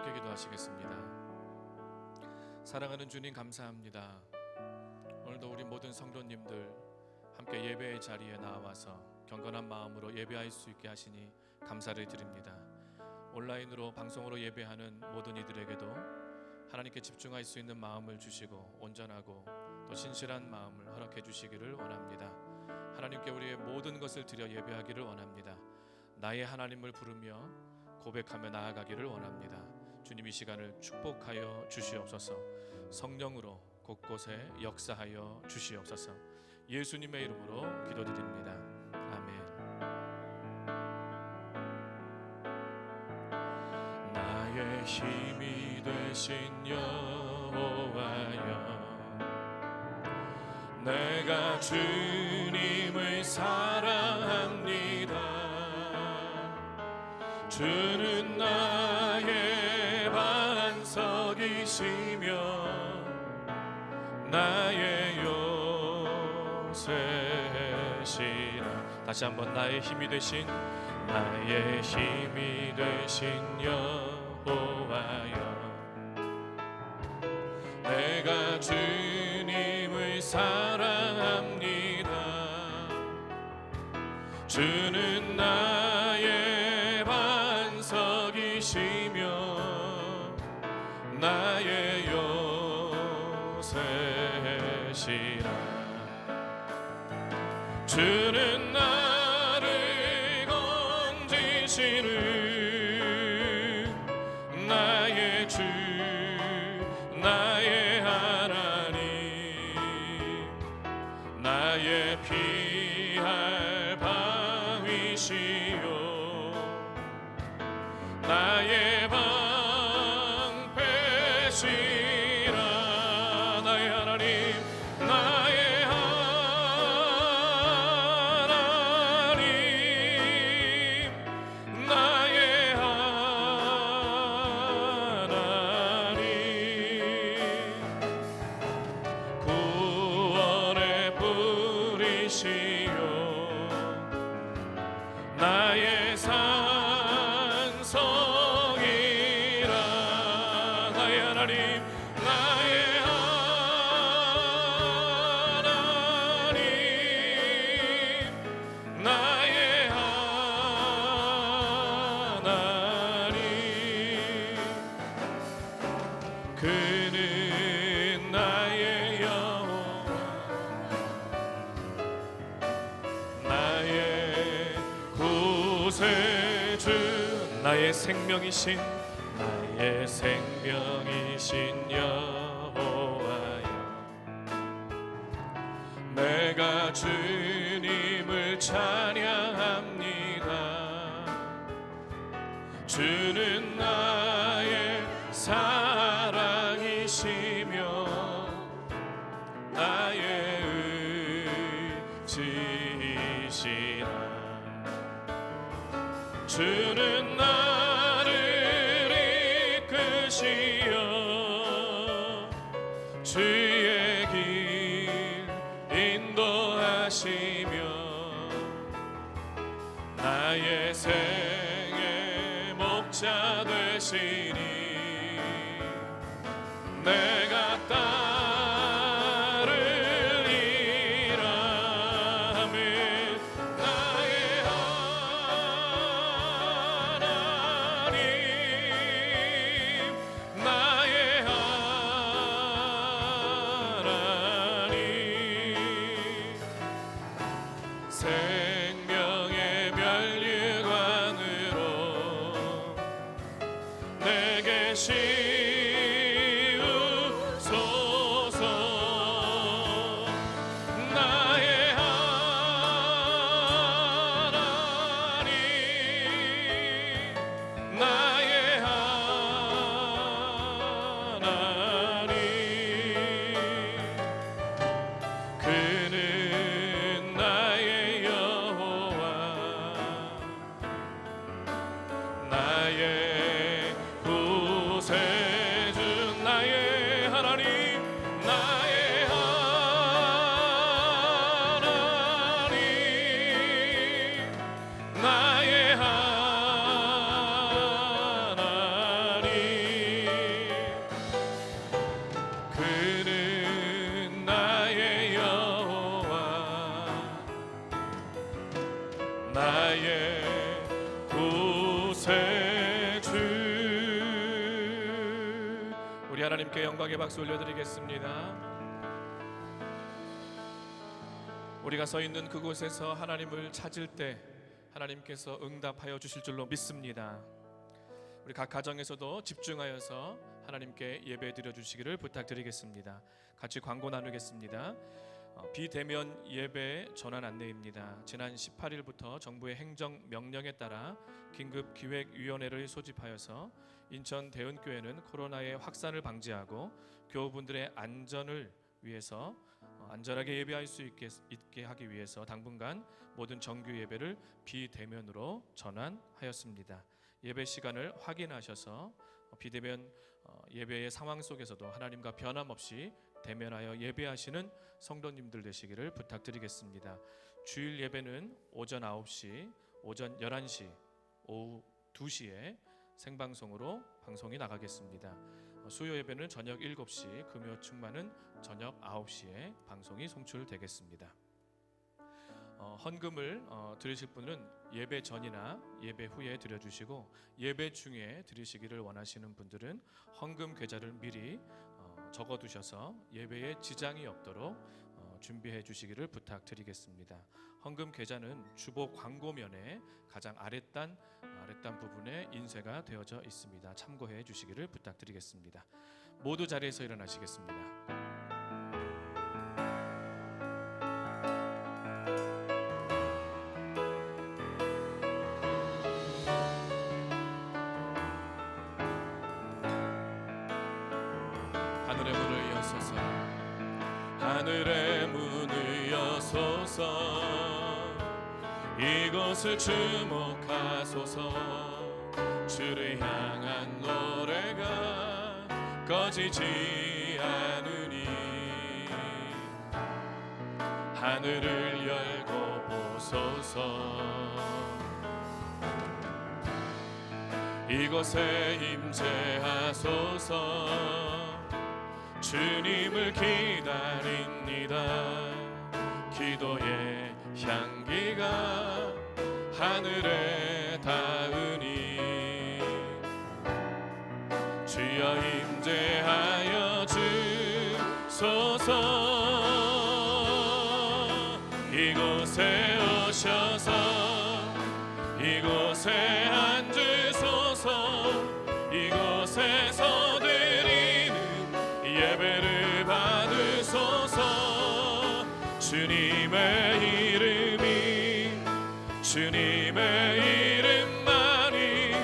함께 기도하시겠습니다. 사랑하는 주님, 감사합니다. 오늘도 우리 모든 성도님들 함께 예배의 자리에 나와서 경건한 마음으로 예배할 수 있게 하시니 감사를 드립니다. 온라인으로 방송으로 예배하는 모든 이들에게도 하나님께 집중할 수 있는 마음을 주시고 온전하고 또 신실한 마음을 허락해 주시기를 원합니다. 하나님께 우리의 모든 것을 드려 예배하기를 원합니다. 나의 하나님을 부르며 고백하며 나아가기를 원합니다. 주님, 이 시간을 축복하여 주시옵소서. 성령으로 곳곳에 역사하여 주시옵소서. 예수님의 이름으로 기도드립니다. 아멘. 나의 힘이 되신 여호와여, 내가 주님을 사랑합니다. 주는 나의 반석이시며 나의 요새시라. 다시 한번, 나의 힘이 되신 여호와여, 내가 주님을 사랑합니다. 주는 나의 반석이시며 나의 요새시라. 주는 나를 건지시는 나의 주, 나의 하나님, 나의 피할 바위시요 나의 방패시라. 나의 하나님, 나의 하나님, 나의 하나님, 구원의 뿌리시요 나의 산성이라. 나의 하나님, 나의 하나님, 나의 하나님, 그는 나의 여호와, 나의 구세주, 나의 생명이신, 나의 생명이신 여호와여, 내가 주님을 찬양합니다. 주는 나의 사랑이시며 나의 의지시라. 주는 나를 이끄시어 주의 길 인도하시며 나의 생의 목자 되시니 내가 따르리라. 아멘. 나의 하나님, 나의 하나님, 생명의 면류관으로 내게 씌우소서. 나의 하나님, 나의 하나님, 그는 나의 여호와, 나의 구세주. 우리 하나님께 영광의 박수 올려드리겠습니다. 우리가 서 있는 그곳에서 하나님을 찾을 때 하나님께서 응답하여 주실 줄로 믿습니다. 우리 각 가정에서도 집중하여서 하나님께 예배 드려 주시기를 부탁드리겠습니다. 같이 광고 나누겠습니다. 비대면 예배 전환 안내입니다. 지난 18일부터 정부의 행정명령에 따라 긴급기획위원회를 소집하여서 인천 대은교회는 코로나의 확산을 방지하고 교우분들의 안전을 위해서 안전하게 예배할 수 있게 하기 위해서 당분간 모든 정규 예배를 비대면으로 전환하였습니다. 예배 시간을 확인하셔서 비대면 예배의 상황 속에서도 하나님과 변함없이 대면하여 예배하시는 성도님들 되시기를 부탁드리겠습니다. 주일 예배는 오전 9시, 오전 11시, 오후 2시에 생방송으로 방송이 나가겠습니다. 수요 예배는 저녁 7시, 금요 충만은 저녁 9시에 방송이 송출되겠습니다. 헌금을 드리실 분은 예배 전이나 예배 후에 드려주시고, 예배 중에 드리시기를 원하시는 분들은 헌금 계좌를 미리 적어두셔서 예배에 지장이 없도록 준비해 주시기를 부탁드리겠습니다. 헌금 계좌는 주보 광고면에 가장 아랫단 부분에 인쇄가 되어져 있습니다. 참고해 주시기를 부탁드리겠습니다. 모두 자리에서 일어나시겠습니다. 하늘의 문을 여소서, 하늘의 문을 여소서, 이곳을 주목하소서. 주를 향한 노래가 꺼지지 않으니 하늘을 열고 보소서. 이곳에 임재하소서. 주님을 기다립니다. 기도의 향기가 하늘에 닿으니 주여 임재하여 주소서. 이곳에 오셔서 이곳에 앉으소서. 이곳에서 드리는 예배를 받으소서. 주님의 이름만이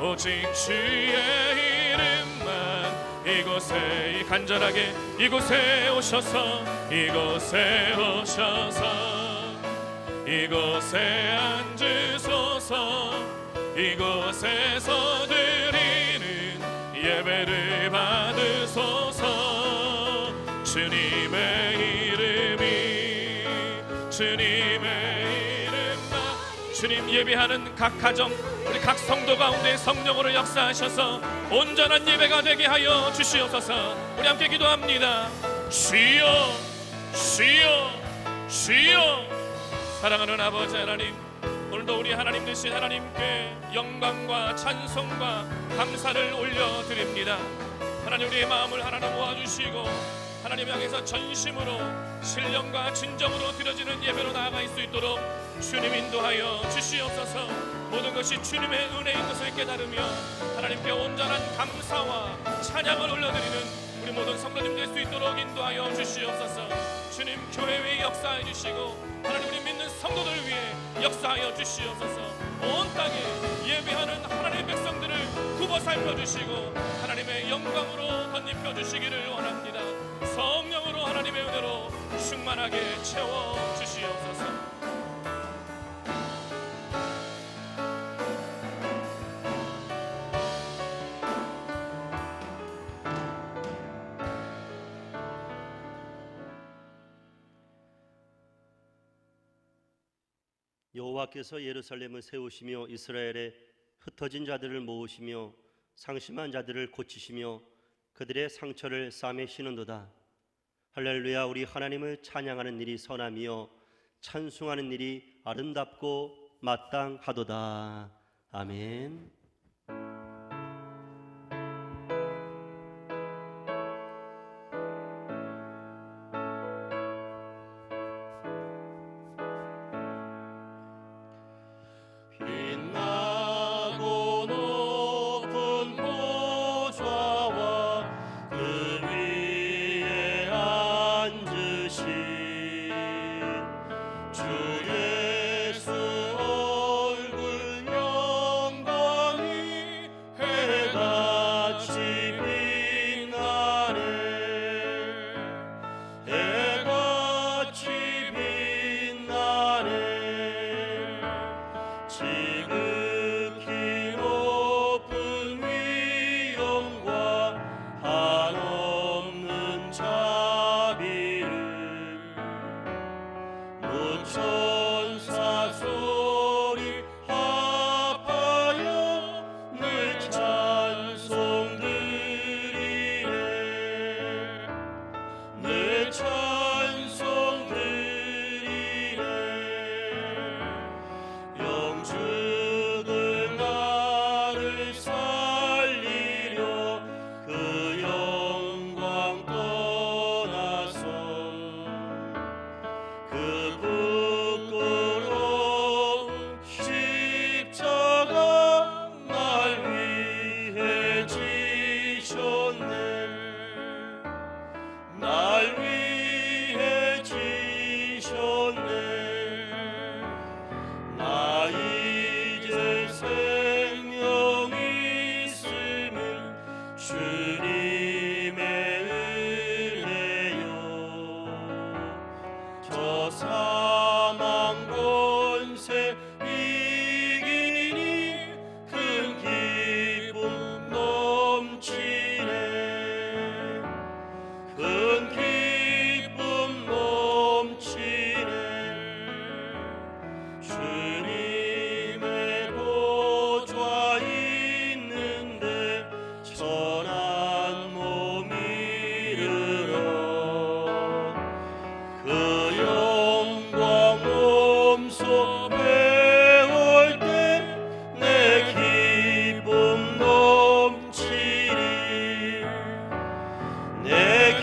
오직 주의 이름만. 이곳에 간절하게 이곳에 오셔서 이곳에 앉으소서. 이곳에서 드리는 예배를 받으소서. 주님의 이름만. 주님 예배하는 각 가정, 우리 각 성도 가운데 성령으로 역사하셔서 온전한 예배가 되게 하여 주시옵소서. 우리 함께 기도합니다. 주여, 주여, 주여. 사랑하는 아버지 하나님, 오늘도 우리 하나님 되신 하나님께 영광과 찬송과 감사를 올려드립니다. 하나님, 우리의 마음을 하나로 모아주시고 하나님 향해서 전심으로 신령과 진정으로 드려지는 예배로 나아갈 수 있도록 주님 인도하여 주시옵소서. 모든 것이 주님의 은혜인 것을 깨달으며 하나님께 온전한 감사와 찬양을 올려드리는 우리 모든 성도님 될 수 있도록 인도하여 주시옵소서. 주님 교회 위에 역사해 주시고 하나님 우리 믿는 성도들 위해 역사하여 주시옵소서. 온 땅에 예배하는 하나님의 백성들을 굽어 살펴주시고 하나님의 영광으로 덧입혀 주시기를 원합니다. 성령으로 하나님의 은혜로 충만하게 채워 주시옵소서. 여호와께서 예루살렘을 세우시며 이스라엘에 흩어진 자들을 모으시며 상심한 자들을 고치시며 그들의 상처를 싸매시는도다. 할렐루야. 우리 하나님을 찬양하는 일이 선하며 찬송하는 일이 아름답고 마땅하도다. 아멘. 빛나고 높은 보좌와 그 위에 앉으신 주 예수 얼굴 영광이 해같이 빛나네. 해같이 빛나네. 지극히 높은 위엄과 한없는 자비를 무천사 소리 합하여 늘 찬송드리네. 늘 찬송드리네. 영죽을 나를 살리려 그 영광 떠나서 그 부끄러운 십자가 날 위해 지셨네. 날 위해 지셨네. 나 이제 생명이 있음은 주님의 은혜요. 저 사망 권세 이기니 큰 기쁨 넘치네. 큰 기쁨 넘치네. 주님의 보좌 있는데 천한 몸 이르러 그 영광 몸소 배울 때 내 기쁨 넘치리. 내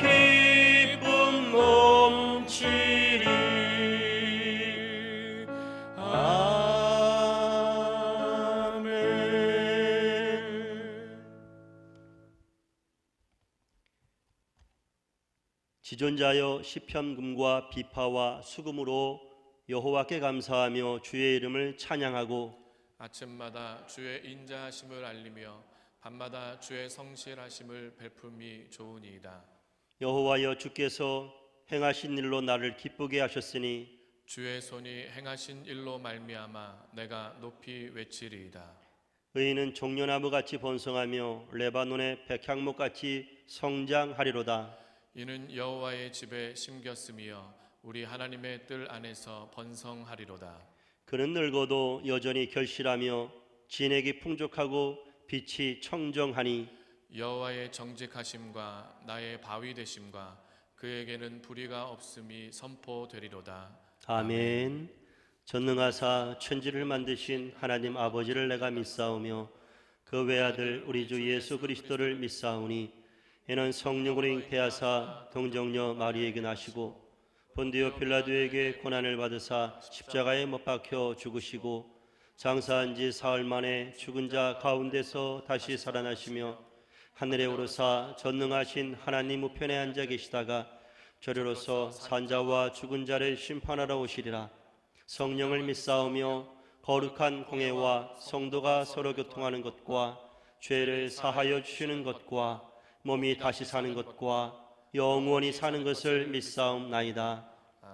기쁨 넘치리. 아멘. 지존자여 시편금과 비파와 수금으로 여호와께 감사하며 주의 이름을 찬양하고 아침마다 주의 인자하심을 알리며 밤마다 주의 성실하심을 베품이 좋으니이다. 여호와여 주께서 행하신 일로 나를 기쁘게 하셨으니 주의 손이 행하신 일로 말미암아 내가 높이 외치리이다. 의인은 종려나무같이 번성하며 레바논의 백향목같이 성장하리로다. 이는 여호와의 집에 심겼으며 우리 하나님의 뜰 안에서 번성하리로다. 그는 늙어도 여전히 결실하며 진액이 풍족하고 빛이 청정하니 여호와의 정직하심과 나의 바위 되심과 그에게는 불의가 없음이 선포되리로다. 아멘. 전능하사 천지를 만드신 하나님 아버지를 내가 믿사오며 그 외아들 우리 주 예수 그리스도를 믿사오니 이는 성령으로 잉태하사 동정녀 마리에게 나시고 본디오 빌라도에게 고난을 받으사 십자가에 못 박혀 죽으시고 장사한 지 사흘 만에 죽은 자 가운데서 다시 살아나시며 하늘에 오르사 전능하신 하나님 우편에 앉아 계시다가 저리로서 산자와 죽은 자를 심판하러 오시리라. 성령을 믿사오며 거룩한 공회와 성도가 서로 교통하는 것과 죄를 사하여 주시는 것과 몸이 다시 사는 것과 영원히 사는 것을 믿사옵나이다.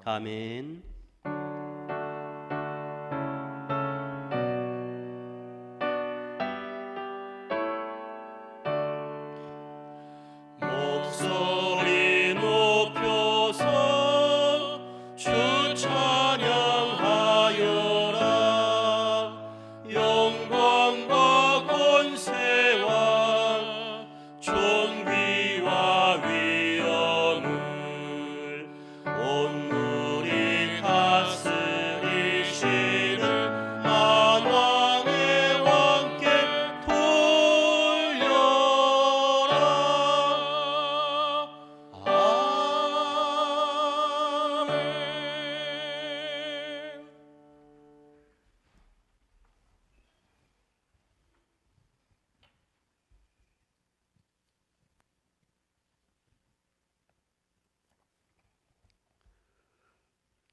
아멘. 목소리 높여서 주 찬양하여라. 영광과 권세와 존귀와 위엄을 온 우리 다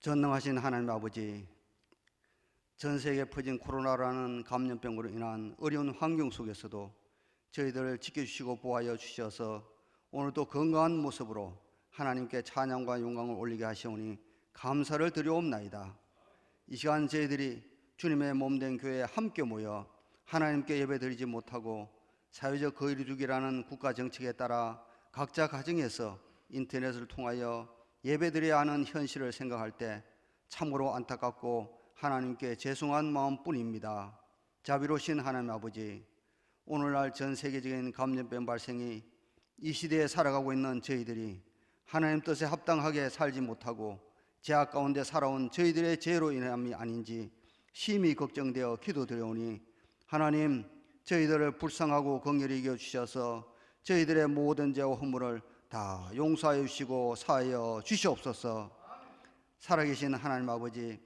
전능하신 하나님 아버지, 전 세계에 퍼진 코로나라는 감염병으로 인한 어려운 환경 속에서도 저희들을 지켜주시고 보호하여 주셔서 오늘도 건강한 모습으로 하나님께 찬양과 영광을 올리게 하시오니 감사를 드려옵나이다. 이 시간 저희들이 주님의 몸된 교회에 함께 모여 하나님께 예배드리지 못하고 사회적 거리두기라는 국가 정책에 따라 각자 가정에서 인터넷을 통하여 예배드려야 하는 현실을 생각할 때 참으로 안타깝고 하나님께 죄송한 마음뿐입니다. 자비로우신 하나님 아버지, 오늘날 전 세계적인 감염병 발생이 이 시대에 살아가고 있는 저희들이 하나님 뜻에 합당하게 살지 못하고 죄악 가운데 살아온 저희들의 죄로 인함이 아닌지 심히 걱정되어 기도드려오니 하나님, 저희들을 불쌍하고 긍휼히 여겨주셔서 저희들의 모든 죄와 허물을 다 용서하여 주시고 사하여 주시옵소서. 살아계신 하나님 아버지,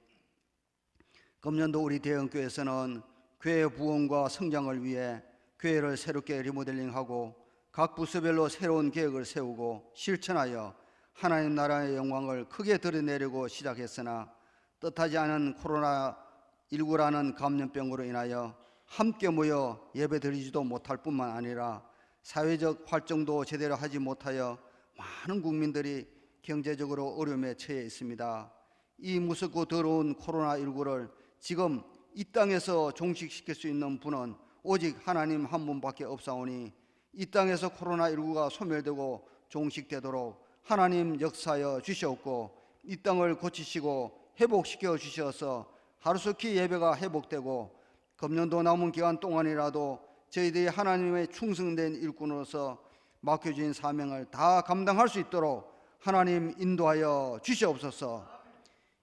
금년도 우리 대형교회에서는 교회 부흥과 성장을 위해 교회를 새롭게 리모델링하고 각 부서별로 새로운 계획을 세우고 실천하여 하나님 나라의 영광을 크게 드러내려고 시작했으나 뜻하지 않은 코로나19라는 감염병으로 인하여 함께 모여 예배드리지도 못할 뿐만 아니라 사회적 활동도 제대로 하지 못하여 많은 국민들이 경제적으로 어려움에 처해 있습니다. 이 무섭고 더러운 코로나19를 지금 이 땅에서 종식시킬 수 있는 분은 오직 하나님 한 분밖에 없사오니 이 땅에서 코로나19가 소멸되고 종식되도록 하나님 역사하여 주시옵고 이 땅을 고치시고 회복시켜 주셔서 하루속히 예배가 회복되고 금년도 남은 기간 동안이라도 저희들이 하나님의 충성된 일꾼으로서 맡겨진 사명을 다 감당할 수 있도록 하나님 인도하여 주시옵소서.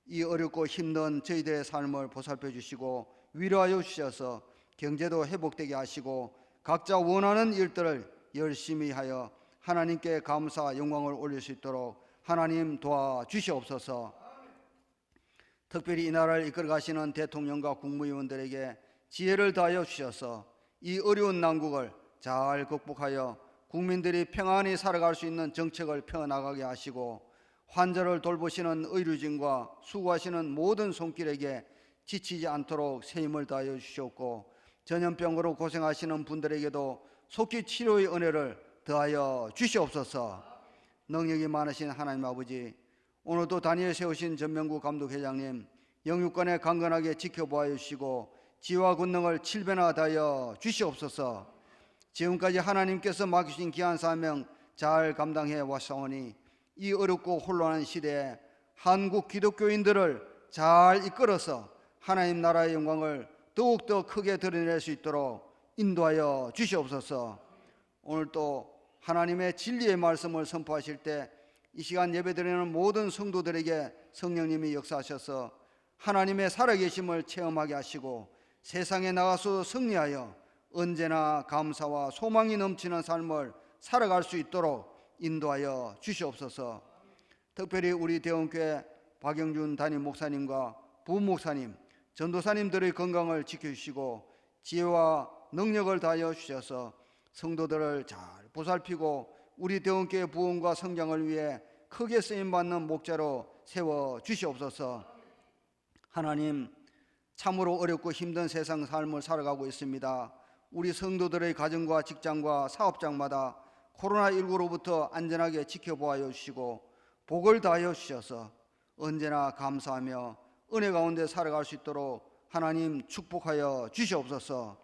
이 어렵고 힘든 저희들의 삶을 보살펴 주시고 위로하여 주셔서 경제도 회복되게 하시고 각자 원하는 일들을 열심히 하여 하나님께 감사 영광을 올릴 수 있도록 하나님 도와주시옵소서. 특별히 이 나라를 이끌어 가시는 대통령과 국무위원들에게 지혜를 다하여 주셔서 이 어려운 난국을 잘 극복하여 국민들이 평안히 살아갈 수 있는 정책을 펴나가게 하시고 환자를 돌보시는 의료진과 수고하시는 모든 손길에게 지치지 않도록 새 힘을 다하여 주시옵고 전염병으로 고생하시는 분들에게도 속히 치료의 은혜를 더하여 주시옵소서. 능력이 많으신 하나님 아버지, 오늘도 다니엘 세우신 전명구 감독회장님 영유권에 강건하게 지켜보아 주시고 지혜와 권능을 7배나 다하여 주시옵소서. 지금까지 하나님께서 맡기신 귀한 사명 잘 감당해 왔사오니 이 어렵고 혼란한 시대에 한국 기독교인들을 잘 이끌어서 하나님 나라의 영광을 더욱더 크게 드러낼 수 있도록 인도하여 주시옵소서. 오늘 또 하나님의 진리의 말씀을 선포하실 때 이 시간 예배드리는 모든 성도들에게 성령님이 역사하셔서 하나님의 살아계심을 체험하게 하시고 세상에 나가서 승리하여 언제나 감사와 소망이 넘치는 삶을 살아갈 수 있도록 인도하여 주시옵소서. 특별히 우리 대원교회 박영준 담임 목사님과 부목사님, 전도사님들의 건강을 지켜주시고 지혜와 능력을 다하여 주셔서 성도들을 잘 보살피고 우리 대원교회 부흥과 성장을 위해 크게 쓰임받는 목자로 세워 주시옵소서. 하나님, 참으로 어렵고 힘든 세상 삶을 살아가고 있습니다. 우리 성도들의 가정과 직장과 사업장마다 코로나19로부터 안전하게 지켜보아 주시고 복을 다하여 주셔서 언제나 감사하며 은혜 가운데 살아갈 수 있도록 하나님 축복하여 주시옵소서.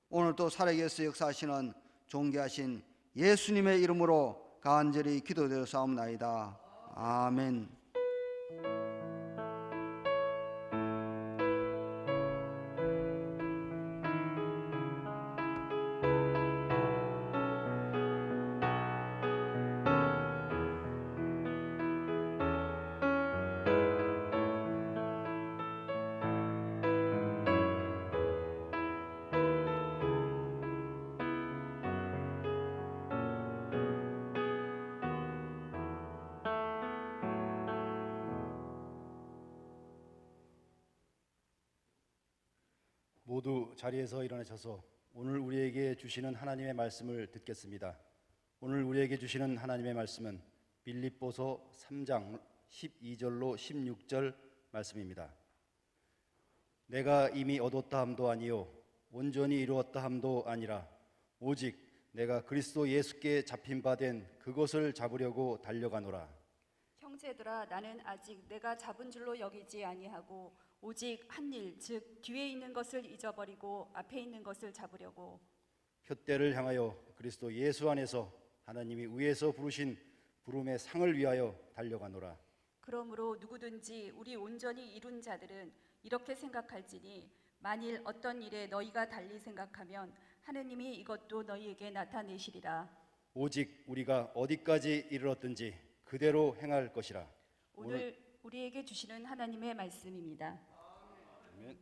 오늘 또 살아계셔 역사하시는 존귀하신 예수님의 이름으로 간절히 기도드렸사옵나이다. 아멘. 모두 자리에서 일어나셔서 오늘 우리에게 주시는 하나님의 말씀을 듣겠습니다. 오늘 우리에게 주시는 하나님의 말씀은 빌립보서 3장 12절로 16절 말씀입니다. 내가 이미 얻었다 함도 아니요 온전히 이루었다 함도 아니라 오직 내가 그리스도 예수께 잡힌 바 된 그것을 잡으려고 달려가노라. 형제들아, 나는 아직 내가 잡은 줄로 여기지 아니하고 오직 한 일, 즉 뒤에 있는 것을 잊어버리고 앞에 있는 것을 잡으려고 표대를 향하여 그리스도 예수 안에서 하나님이 위에서 부르신 부름의 상을 위하여 달려가노라. 그러므로 누구든지 우리 온전히 이룬 자들은 이렇게 생각할지니 만일 어떤 일에 너희가 달리 생각하면 하느님이 이것도 너희에게 나타내시리라. 오직 우리가 어디까지 이르렀든지 그대로 행할 것이라. 오늘 우리에게 주시는 하나님의 말씀입니다. 아멘.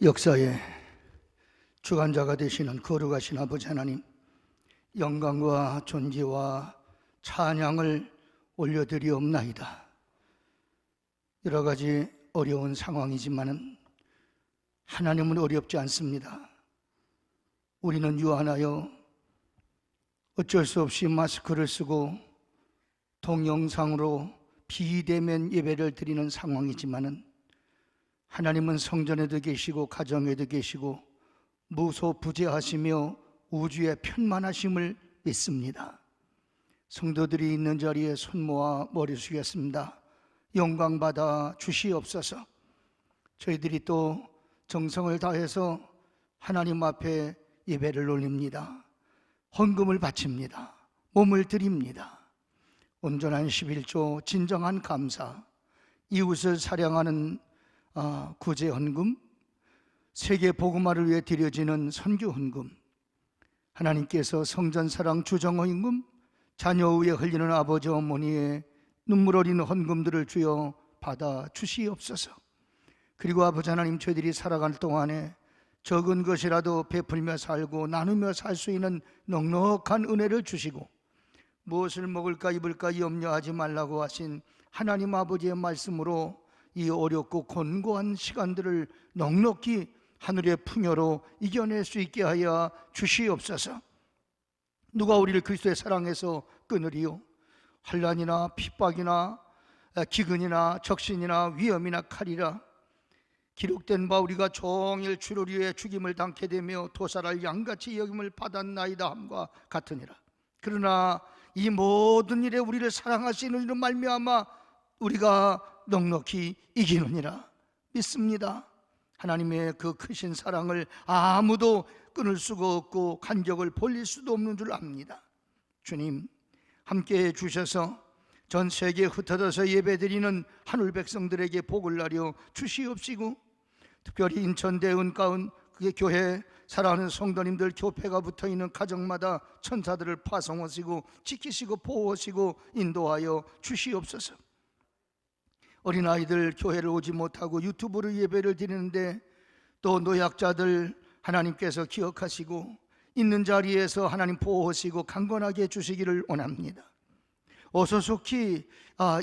역사의 주관자가 되시는 거룩하신 아버지 하나님, 영광과 존귀와 찬양을 올려드리옵나이다. 여러 가지 어려운 상황이지만은 하나님은 어렵지 않습니다. 우리는 유한하여 어쩔 수 없이 마스크를 쓰고 동영상으로 비대면 예배를 드리는 상황이지만은 하나님은 성전에도 계시고 가정에도 계시고 무소부재하시며 우주의 편만하심을 믿습니다. 성도들이 있는 자리에 손 모아 머리 숙였습니다. 영광 받아 주시옵소서. 저희들이 또 정성을 다해서 하나님 앞에 예배를 올립니다. 헌금을 바칩니다. 몸을 드립니다. 온전한 11조, 진정한 감사, 이웃을 사랑하는 구제 헌금, 세계 복음화를 위해 드려지는 선교 헌금, 하나님께서 성전 사랑 주정 헌금, 자녀 위에 흘리는 아버지 어머니의 눈물 어린 헌금들을 주여 받아 주시옵소서. 그리고 아버지 하나님, 저희들이 살아갈 동안에 적은 것이라도 베풀며 살고 나누며 살 수 있는 넉넉한 은혜를 주시고 무엇을 먹을까 입을까 염려하지 말라고 하신 하나님 아버지의 말씀으로 이 어렵고 곤고한 시간들을 넉넉히 하늘의 풍요로 이겨낼 수 있게 하여 주시옵소서. 누가 우리를 그리스도의 사랑에서 끊으리요? 환난이나 핍박이나 기근이나 적신이나 위험이나 칼이라. 기록된 바 우리가 종일 주를 위해 죽임을 당케 되며 도살할 양같이 여김을 받았나이다 함과 같으니라. 그러나 이 모든 일에 우리를 사랑하시는 이로 말미암아 우리가 넉넉히 이기느니라 믿습니다. 하나님의 그 크신 사랑을 아무도 끊을 수가 없고 간격을 벌릴 수도 없는 줄 압니다. 주님, 함께해 주셔서 전 세계에 흩어져서 예배드리는 하늘 백성들에게 복을 나려 주시옵시고, 특별히 인천 대은가운 그의 교회 사랑하는 성도님들 교회가 붙어있는 가정마다 천사들을 파송하시고 지키시고 보호하시고 인도하여 주시옵소서. 어린아이들 교회를 오지 못하고 유튜브로 예배를 드리는데 또 노약자들 하나님께서 기억하시고 있는 자리에서 하나님 보호하시고 강건하게 해주시기를 원합니다. 어서속히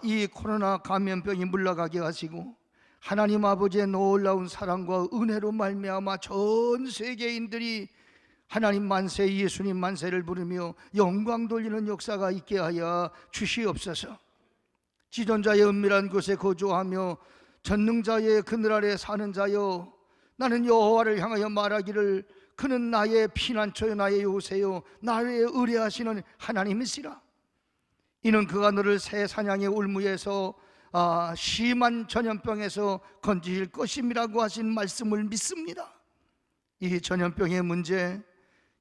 이 코로나 감염병이 물러가게 하시고 하나님 아버지의 놀라운 사랑과 은혜로 말미암아 전 세계인들이 하나님 만세, 예수님 만세를 부르며 영광 돌리는 역사가 있게 하여 주시옵소서. 지존자의 은밀한 곳에 거주하며 전능자의 그늘 아래 사는 자여, 나는 여호와를 향하여 말하기를 그는 나의 피난처요 나의 요새요 나를 의뢰하시는 하나님이시라. 이는 그가 너를 새 사냥의 올무에서 심한 전염병에서 건지실 것임이라고 하신 말씀을 믿습니다. 이 전염병의 문제,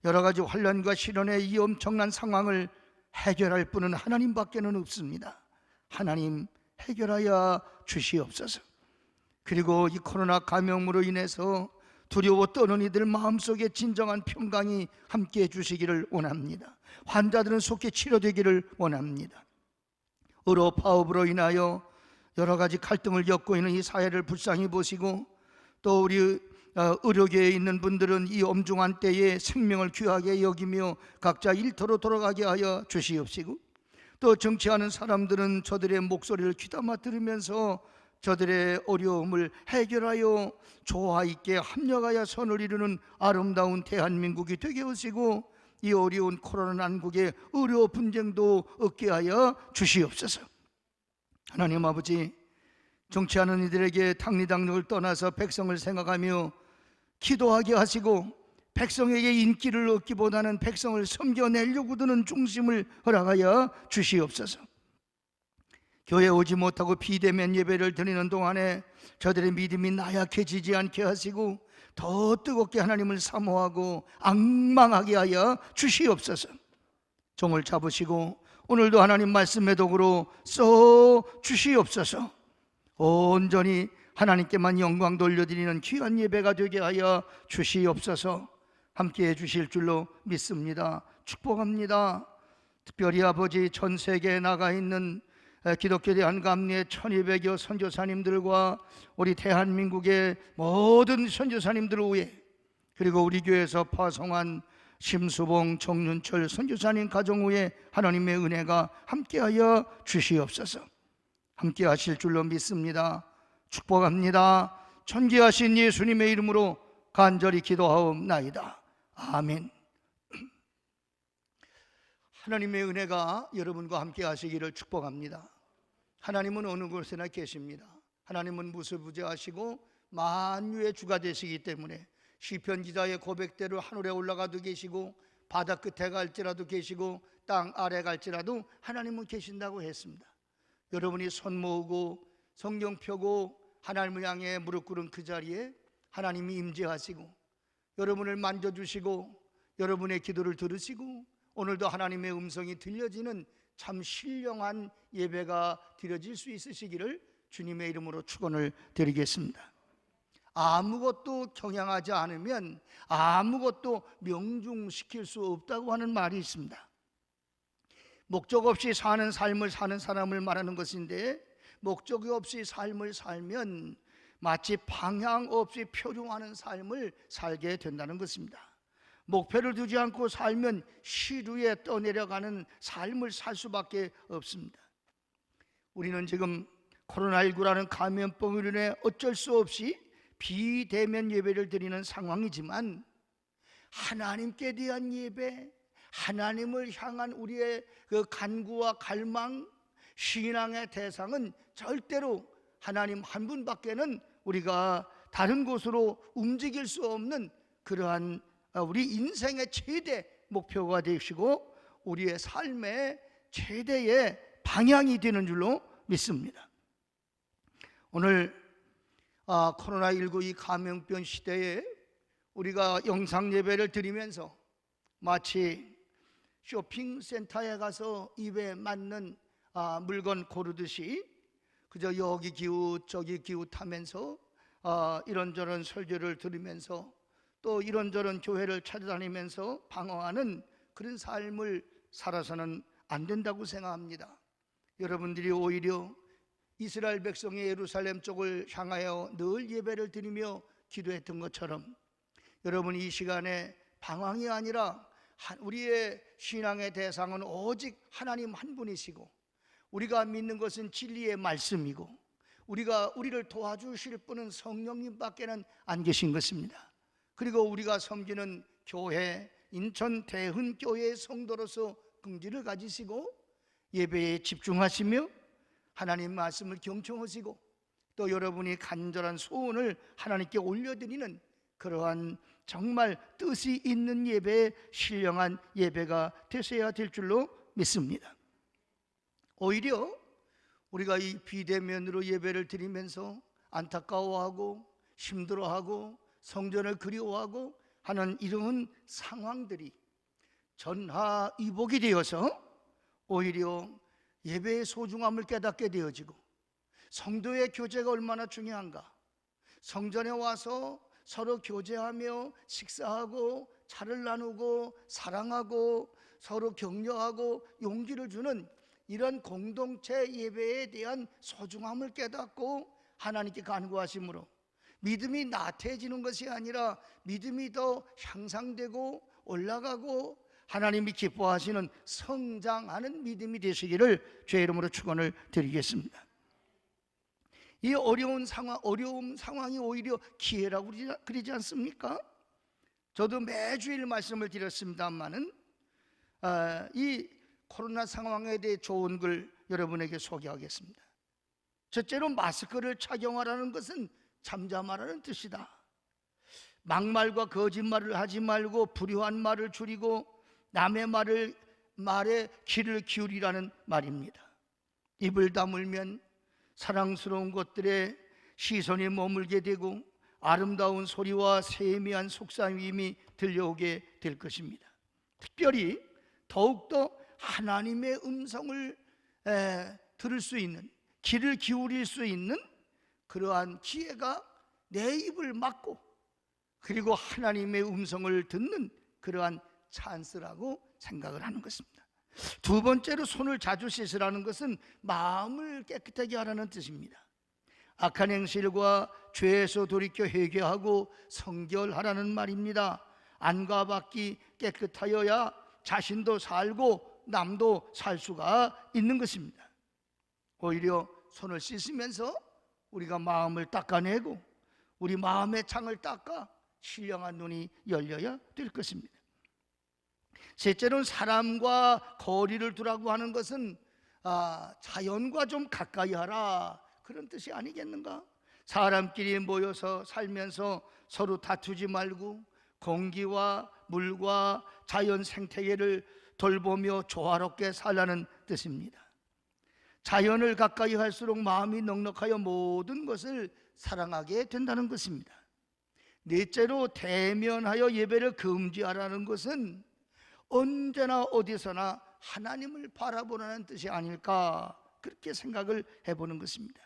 여러 가지 환난과 시련의 이 엄청난 상황을 해결할 분은 하나님밖에는 없습니다. 하나님 해결하여 주시옵소서. 그리고 이 코로나 감염으로 인해서 두려워 떠는 이들 마음속에 진정한 평강이 함께해 주시기를 원합니다. 환자들은 속히 치료되기를 원합니다. 의료 파업으로 인하여 여러 가지 갈등을 겪고 있는 이 사회를 불쌍히 보시고, 또 우리 의료계에 있는 분들은 이 엄중한 때에 생명을 귀하게 여기며 각자 일터로 돌아가게 하여 주시옵시고, 또 정치하는 사람들은 저들의 목소리를 귀담아 들으면서 저들의 어려움을 해결하여 조화 있게 합력하여 선을 이루는 아름다운 대한민국이 되게 하시고, 이 어려운 코로나 난국의 의료 분쟁도 없게 하여 주시옵소서. 하나님 아버지, 정치하는 이들에게 당리당력을 떠나서 백성을 생각하며 기도하게 하시고, 백성에게 인기를 얻기보다는 백성을 섬겨내려고 드는 중심을 허락하여 주시옵소서. 교회 오지 못하고 비대면 예배를 드리는 동안에 저들의 믿음이 나약해지지 않게 하시고 더 뜨겁게 하나님을 사모하고 앙망하게 하여 주시옵소서. 종을 잡으시고 오늘도 하나님 말씀의 도구로 써 주시옵소서. 온전히 하나님께만 영광 돌려드리는 귀한 예배가 되게 하여 주시옵소서. 함께해 주실 줄로 믿습니다. 축복합니다. 특별히 아버지, 전 세계에 나가 있는 기독교 대한감리의 1200여 선교사님들과 우리 대한민국의 모든 선교사님들을 위해, 그리고 우리 교회에서 파송한 심수봉, 정윤철 선교사님 가정 위에 하나님의 은혜가 함께하여 주시옵소서. 함께하실 줄로 믿습니다. 축복합니다. 존귀하신 예수님의 이름으로 간절히 기도하옵나이다. 아멘. 하나님의 은혜가 여러분과 함께 하시기를 축복합니다. 하나님은 어느 곳에나 계십니다. 하나님은 무소부재하시고 만유의 주가 되시기 때문에 시편 기자의 고백대로 하늘에 올라가도 계시고 바다 끝에 갈지라도 계시고 땅 아래 갈지라도 하나님은 계신다고 했습니다. 여러분이 손 모으고 성경 펴고 하나님을 향해 무릎 꿇은 그 자리에 하나님이 임재하시고 여러분을 만져주시고 여러분의 기도를 들으시고 오늘도 하나님의 음성이 들려지는 참 신령한 예배가 드려질 수 있으시기를 주님의 이름으로 축원을 드리겠습니다. 아무것도 경향하지 않으면 아무것도 명중시킬 수 없다고 하는 말이 있습니다. 목적 없이 사는 삶을 사는 사람을 말하는 것인데, 목적이 없이 삶을 살면 마치 방향 없이 표류하는 삶을 살게 된다는 것입니다. 목표를 두지 않고 살면 시루에 떠내려가는 삶을 살 수밖에 없습니다. 우리는 지금 코로나19라는 감염병으로 인해 어쩔 수 없이 비대면 예배를 드리는 상황이지만 하나님께 대한 예배, 하나님을 향한 우리의 그 간구와 갈망, 신앙의 대상은 절대로 하나님 한 분밖에는 우리가 다른 곳으로 움직일 수 없는 그러한 우리 인생의 최대 목표가 되시고 우리의 삶의 최대의 방향이 되는 줄로 믿습니다. 오늘 코로나19 이 감염병 시대에 우리가 영상 예배를 드리면서 마치 쇼핑센터에 가서 입에 맞는 물건 고르듯이 그저 여기 기웃 저기 기웃하면서 이런저런 설교를 들으면서 또 이런저런 교회를 찾아다니면서 방황하는 그런 삶을 살아서는 안 된다고 생각합니다. 여러분들이 오히려 이스라엘 백성이 예루살렘 쪽을 향하여 늘 예배를 드리며 기도했던 것처럼 여러분이 이 시간에 방황이 아니라 우리의 신앙의 대상은 오직 하나님 한 분이시고 우리가 믿는 것은 진리의 말씀이고 우리를 도와주실 분은 성령님밖에는 안 계신 것입니다. 그리고 우리가 섬기는 교회, 인천 대흥교회의 성도로서 긍지를 가지시고 예배에 집중하시며 하나님 말씀을 경청하시고 또 여러분이 간절한 소원을 하나님께 올려드리는 그러한 정말 뜻이 있는 예배에 신령한 예배가 되셔야 될 줄로 믿습니다. 오히려 우리가 이 비대면으로 예배를 드리면서 안타까워하고 힘들어하고 성전을 그리워하고 하는 이런 상황들이 전하위복이 되어서 오히려 예배의 소중함을 깨닫게 되어지고 성도의 교제가 얼마나 중요한가, 성전에 와서 서로 교제하며 식사하고 차를 나누고 사랑하고 서로 격려하고 용기를 주는 이런 공동체 예배에 대한 소중함을 깨닫고 하나님께 간구하심으로 믿음이 나태해지는 것이 아니라 믿음이 더 향상되고 올라가고 하나님이 기뻐하시는 성장하는 믿음이 되시기를 주의 이름으로 축원을 드리겠습니다. 이 어려운 상황이 오히려 기회라고 그러지 않습니까? 저도 매주일 말씀을 드렸습니다만은 이 코로나 상황에 대해 좋은 글 여러분에게 소개하겠습니다. 첫째로 마스크를 착용하라는 것은 잠잠하라는 뜻이다. 막말과 거짓말을 하지 말고 불효한 말을 줄이고 남의 말에 귀를 기울이라는 말입니다. 입을 다물면 사랑스러운 것들에 시선이 머물게 되고 아름다운 소리와 세미한 속삭임이 들려오게 될 것입니다. 특별히 더욱더 하나님의 음성을 들을 수 있는, 귀를 기울일 수 있는 그러한 기회가 내 입을 막고 그리고 하나님의 음성을 듣는 그러한 찬스라고 생각을 하는 것입니다. 두 번째로 손을 자주 씻으라는 것은 마음을 깨끗하게 하라는 뜻입니다. 악한 행실과 죄에서 돌이켜 회개하고 성결하라는 말입니다. 안과 밖이 깨끗하여야 자신도 살고 남도 살 수가 있는 것입니다. 오히려 손을 씻으면서 우리가 마음을 닦아내고 우리 마음의 창을 닦아 신령한 눈이 열려야 될 것입니다. 셋째로는 사람과 거리를 두라고 하는 것은 자연과 좀 가까이 하라, 그런 뜻이 아니겠는가? 사람끼리 모여서 살면서 서로 다투지 말고 공기와 물과 자연 생태계를 돌보며 조화롭게 살라는 뜻입니다. 자연을 가까이 할수록 마음이 넉넉하여 모든 것을 사랑하게 된다는 것입니다. 넷째로 대면하여 예배를 금지하라는 것은 언제나 어디서나 하나님을 바라보라는 뜻이 아닐까, 그렇게 생각을 해보는 것입니다.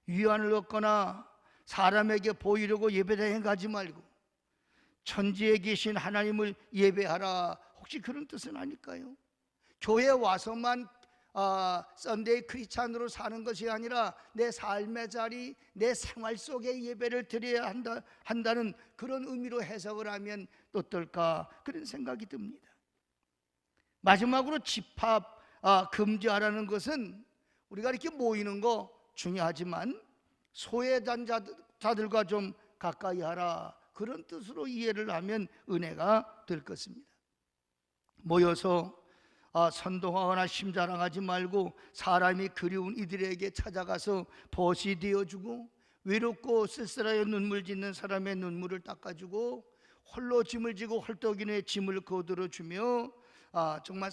위안을 얻거나 사람에게 보이려고 예배당에 가지 말고 천지에 계신 하나님을 예배하라, 혹시 그런 뜻은 아닐까요? 교회 와서만 썬데이 크리스찬으로 사는 것이 아니라 내 삶의 자리, 내 생활 속에 예배를 드려야 한다는 그런 의미로 해석을 하면 어떨까, 그런 생각이 듭니다. 마지막으로 집합 금지하라는 것은 우리가 이렇게 모이는 거 중요하지만 소외된 자들과 좀 가까이 하라, 그런 뜻으로 이해를 하면 은혜가 될 것입니다. 모여서 선동하거나 심자랑하지 말고 사람이 그리운 이들에게 찾아가서 벗이 되어주고 외롭고 쓸쓸하여 눈물 짓는 사람의 눈물을 닦아주고 홀로 짐을 지고 헐떡이는 짐을 거들어주며 정말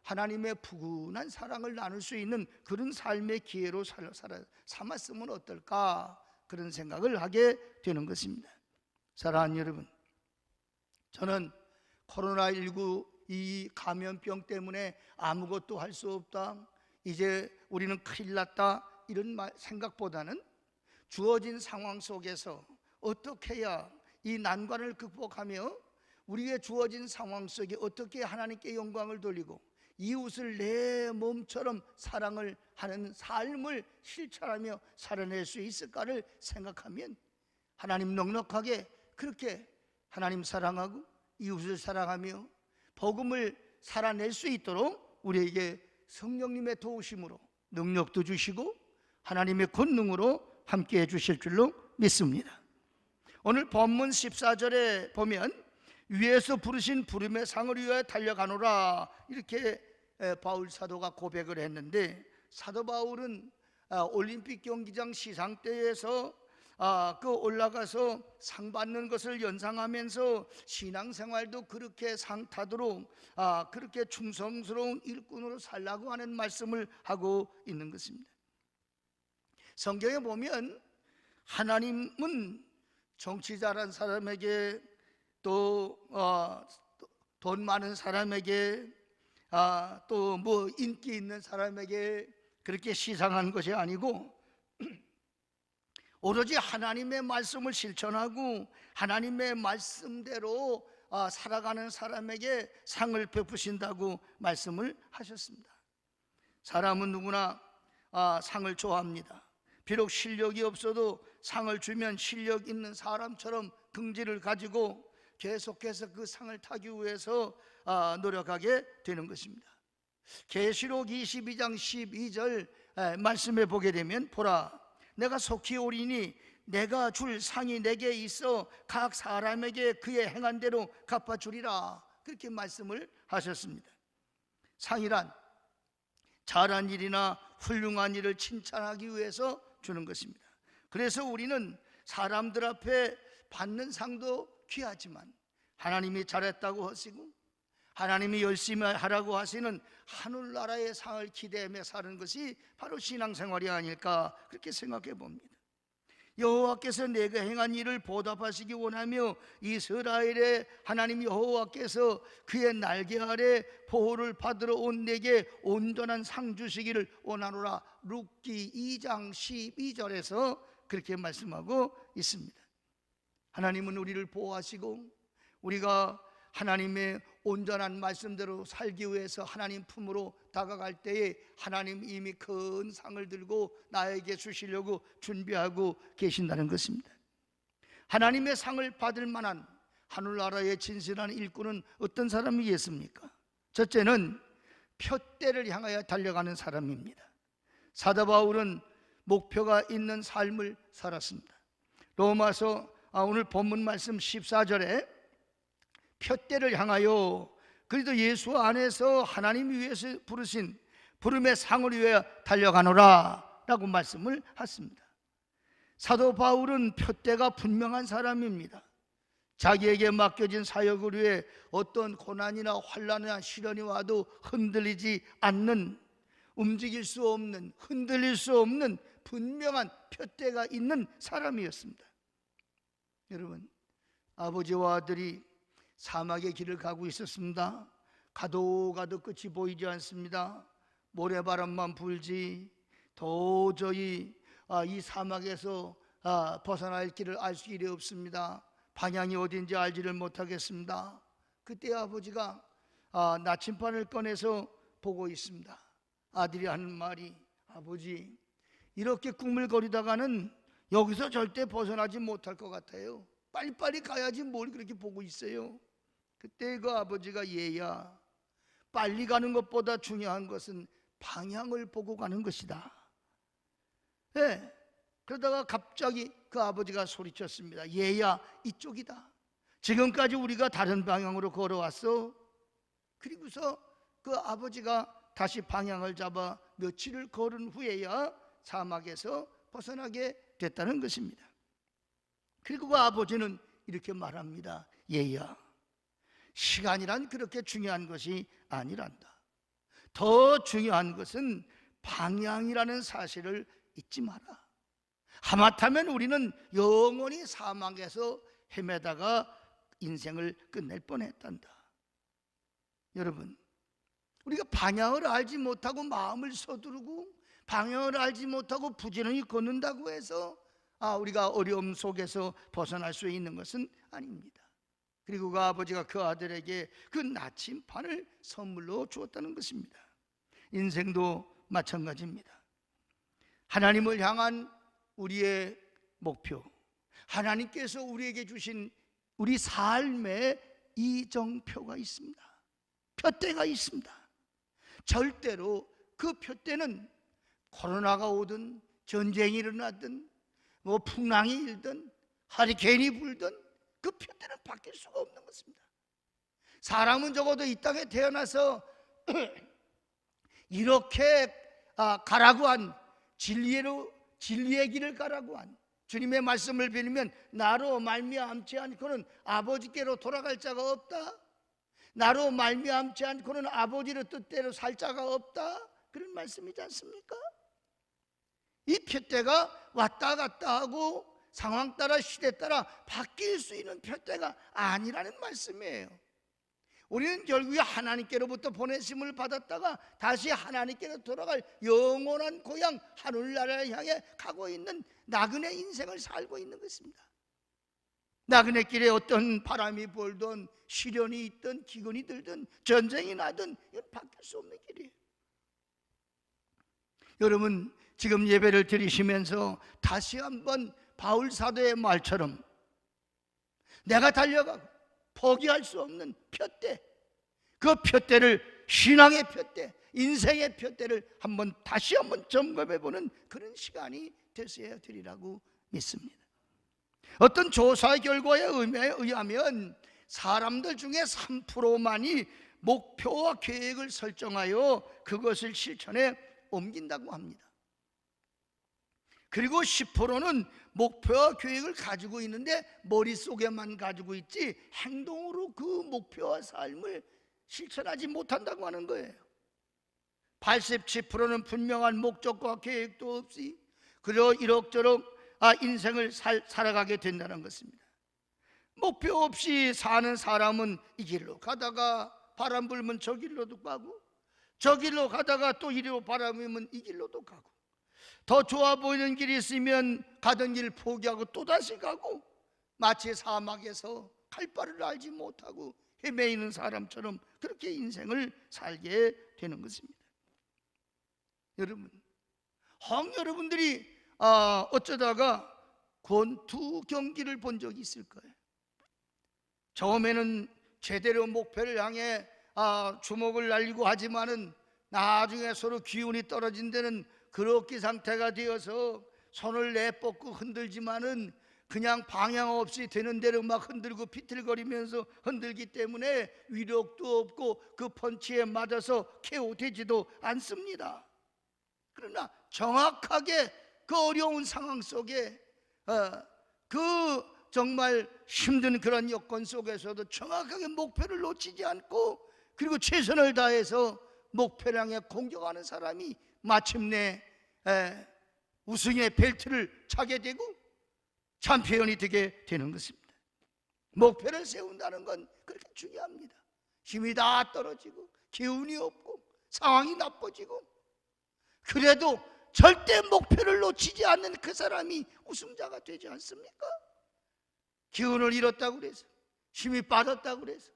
하나님의 푸근한 사랑을 나눌 수 있는 그런 삶의 기회로 삼았으면 어떨까, 그런 생각을 하게 되는 것입니다. 사랑하는 여러분, 저는 코로나19 이 감염병 때문에 아무것도 할 수 없다, 이제 우리는 큰일 났다, 이런 생각보다는 주어진 상황 속에서 어떻게 해야 이 난관을 극복하며 우리의 주어진 상황 속에 어떻게 하나님께 영광을 돌리고 이웃을 내 몸처럼 사랑을 하는 삶을 실천하며 살아낼 수 있을까를 생각하면 하나님 넉넉하게 그렇게 하나님 사랑하고 이웃을 사랑하며 복음을 살아낼 수 있도록 우리에게 성령님의 도우심으로 능력도 주시고 하나님의 권능으로 함께해 주실 줄로 믿습니다. 오늘 본문 14절에 보면 위에서 부르신 부름의 상을 위하여 달려가노라, 이렇게 바울 사도가 고백을 했는데, 사도 바울은 올림픽 경기장 시상대에서 그 올라가서 상 받는 것을 연상하면서 신앙생활도 그렇게 상 타도록 그렇게 충성스러운 일꾼으로 살라고 하는 말씀을 하고 있는 것입니다. 성경에 보면 하나님은 정치 잘한 사람에게 또 돈 많은 사람에게 또 뭐 인기 있는 사람에게 그렇게 시상한 것이 아니고 오로지 하나님의 말씀을 실천하고 하나님의 말씀대로 살아가는 사람에게 상을 베푸신다고 말씀을 하셨습니다. 사람은 누구나 상을 좋아합니다. 비록 실력이 없어도 상을 주면 실력 있는 사람처럼 긍지를 가지고 계속해서 그 상을 타기 위해서 노력하게 되는 것입니다. 계시록 22장 12절 말씀에 보게 되면, 보라 내가 속히 오리니 내가 줄 상이 내게 있어 각 사람에게 그의 행한 대로 갚아주리라, 그렇게 말씀을 하셨습니다. 상이란 잘한 일이나 훌륭한 일을 칭찬하기 위해서 주는 것입니다. 그래서 우리는 사람들 앞에 받는 상도 귀하지만 하나님이 잘했다고 하시고 하나님이 열심히 하라고 하시는 하늘나라의 상을 기대하며 사는 것이 바로 신앙생활이 아닐까, 그렇게 생각해 봅니다. 여호와께서 내가 행한 일을 보답하시기 원하며 이스라엘의 하나님 여호와께서 그의 날개 아래 보호를 받으러 온 내게 온전한 상 주시기를 원하노라, 룻기 2장 12절에서 그렇게 말씀하고 있습니다. 하나님은 우리를 보호하시고 우리가 하나님의 온전한 말씀대로 살기 위해서 하나님 품으로 다가갈 때에 하나님 이미 큰 상을 들고 나에게 주시려고 준비하고 계신다는 것입니다. 하나님의 상을 받을 만한 하늘나라의 진실한 일꾼은 어떤 사람이겠습니까? 첫째는 표대를 향하여 달려가는 사람입니다. 사도 바울은 목표가 있는 삶을 살았습니다. 로마서 오늘 본문 말씀 14절에 표대를 향하여 그리스도 예수 안에서 하나님이 위해서 부르신 부름의 상을 위하여 달려가노라 라고 말씀을 하십니다. 사도 바울은 표대가 분명한 사람입니다. 자기에게 맡겨진 사역을 위해 어떤 고난이나 환난이나 시련이 와도 흔들리지 않는, 움직일 수 없는, 흔들릴 수 없는 분명한 표대가 있는 사람이었습니다. 여러분, 아버지와 아들이 사막의 길을 가고 있었습니다. 가도 끝이 보이지 않습니다. 모래바람만 불지 도저히 이 사막에서 벗어날 길을 알 길이 없습니다. 방향이 어딘지 알지를 못하겠습니다. 그때 아버지가 나침반을 꺼내서 보고 있습니다. 아들이 하는 말이, 아버지, 이렇게 꾸물거리다가는 여기서 절대 벗어나지 못할 것 같아요. 빨리빨리 가야지 뭘 그렇게 보고 있어요. 그때 그 아버지가, 얘야, 빨리 가는 것보다 중요한 것은 방향을 보고 가는 것이다. 네. 그러다가 갑자기 그 아버지가 소리쳤습니다. 얘야, 이쪽이다. 지금까지 우리가 다른 방향으로 걸어왔어. 그리고서 그 아버지가 다시 방향을 잡아 며칠을 걸은 후에야 사막에서 벗어나게 됐다는 것입니다. 그리고 그 아버지는 이렇게 말합니다. 얘야, 시간이란 그렇게 중요한 것이 아니란다. 더 중요한 것은 방향이라는 사실을 잊지 마라. 하마터면 우리는 영원히 사막에서 헤매다가 인생을 끝낼 뻔했단다. 여러분, 우리가 방향을 알지 못하고 마음을 서두르고 방향을 알지 못하고 부지런히 걷는다고 해서 우리가 어려움 속에서 벗어날 수 있는 것은 아닙니다. 그리고 그 아버지가 그 아들에게 그 나침반을 선물로 주었다는 것입니다. 인생도 마찬가지입니다. 하나님을 향한 우리의 목표, 하나님께서 우리에게 주신 우리 삶의 이정표가 있습니다. 표대가 있습니다. 절대로 그 표대는 코로나가 오든 전쟁이 일어나든 풍랑이 일든 하리케인이 불든 그 표대는 바뀔 수가 없는 것입니다. 사람은 적어도 이 땅에 태어나서 이렇게 가라고 한 진리의 길을 가라고 한 주님의 말씀을 빌리면 나로 말미암지 않고는 아버지께로 돌아갈 자가 없다. 나로 말미암지 않고는 아버지의 뜻대로 살 자가 없다. 그런 말씀이지 않습니까? 이 표대가 왔다 갔다 하고 상황 따라 시대 따라 바뀔 수 있는 표대가 아니라는 말씀이에요. 우리는 결국에 하나님께로부터 보내심을 받았다가 다시 하나님께로 돌아갈 영원한 고향 하늘나라를 향해 가고 있는 나그네 인생을 살고 있는 것입니다. 나그네 길에 어떤 바람이 불든 시련이 있든 기근이 들든 전쟁이 나든 이건 바뀔 수 없는 길이에요. 여러분, 지금 예배를 드리시면서 다시 한번 바울 사도의 말처럼 내가 달려가고 포기할 수 없는 표대, 그 표대를, 신앙의 표대, 인생의 표대를 다시 한번 점검해보는 그런 시간이 되셔야 되리라고 믿습니다. 어떤 조사 결과에 의하면 사람들 중에 3%만이 목표와 계획을 설정하여 그것을 실천에 옮긴다고 합니다. 그리고 10%는 목표와 계획을 가지고 있는데 머릿속에만 가지고 있지 행동으로 그 목표와 삶을 실천하지 못한다고 하는 거예요. 87%는 분명한 목적과 계획도 없이 그저 이럭저럭 인생을 살아가게 된다는 것입니다. 목표 없이 사는 사람은 이 길로 가다가 바람 불면 저 길로도 가고, 저 길로 가다가 또 이리로 바람 불면 이 길로도 가고, 더 좋아 보이는 길이 있으면 가던 길 포기하고 또다시 가고, 마치 사막에서 갈 바를 알지 못하고 헤매이는 사람처럼 그렇게 인생을 살게 되는 것입니다. 여러분, 여러분들이 어쩌다가 권투 경기를 본 적이 있을 거예요. 처음에는 제대로 목표를 향해 주먹을 날리고 하지만은 나중에 서로 기운이 떨어진 데는 그렇게 상태가 되어서 손을 내뻗고 흔들지만은 그냥 방향 없이 되는 대로 막 흔들고 비틀거리면서 흔들기 때문에 위력도 없고 그 펀치에 맞아서 KO되지도 않습니다. 그러나 정확하게 그 어려운 상황 속에 그 정말 힘든 그런 여건 속에서도 정확하게 목표를 놓치지 않고 그리고 최선을 다해서 목표를 향해 공격하는 사람이 마침내 우승의 벨트를 차게 되고 챔피언이 되게 되는 것입니다. 목표를 세운다는 건 그렇게 중요합니다. 힘이 다 떨어지고 기운이 없고 상황이 나빠지고 그래도 절대 목표를 놓치지 않는 그 사람이 우승자가 되지 않습니까? 기운을 잃었다고 그래서 힘이 빠졌다고 그래서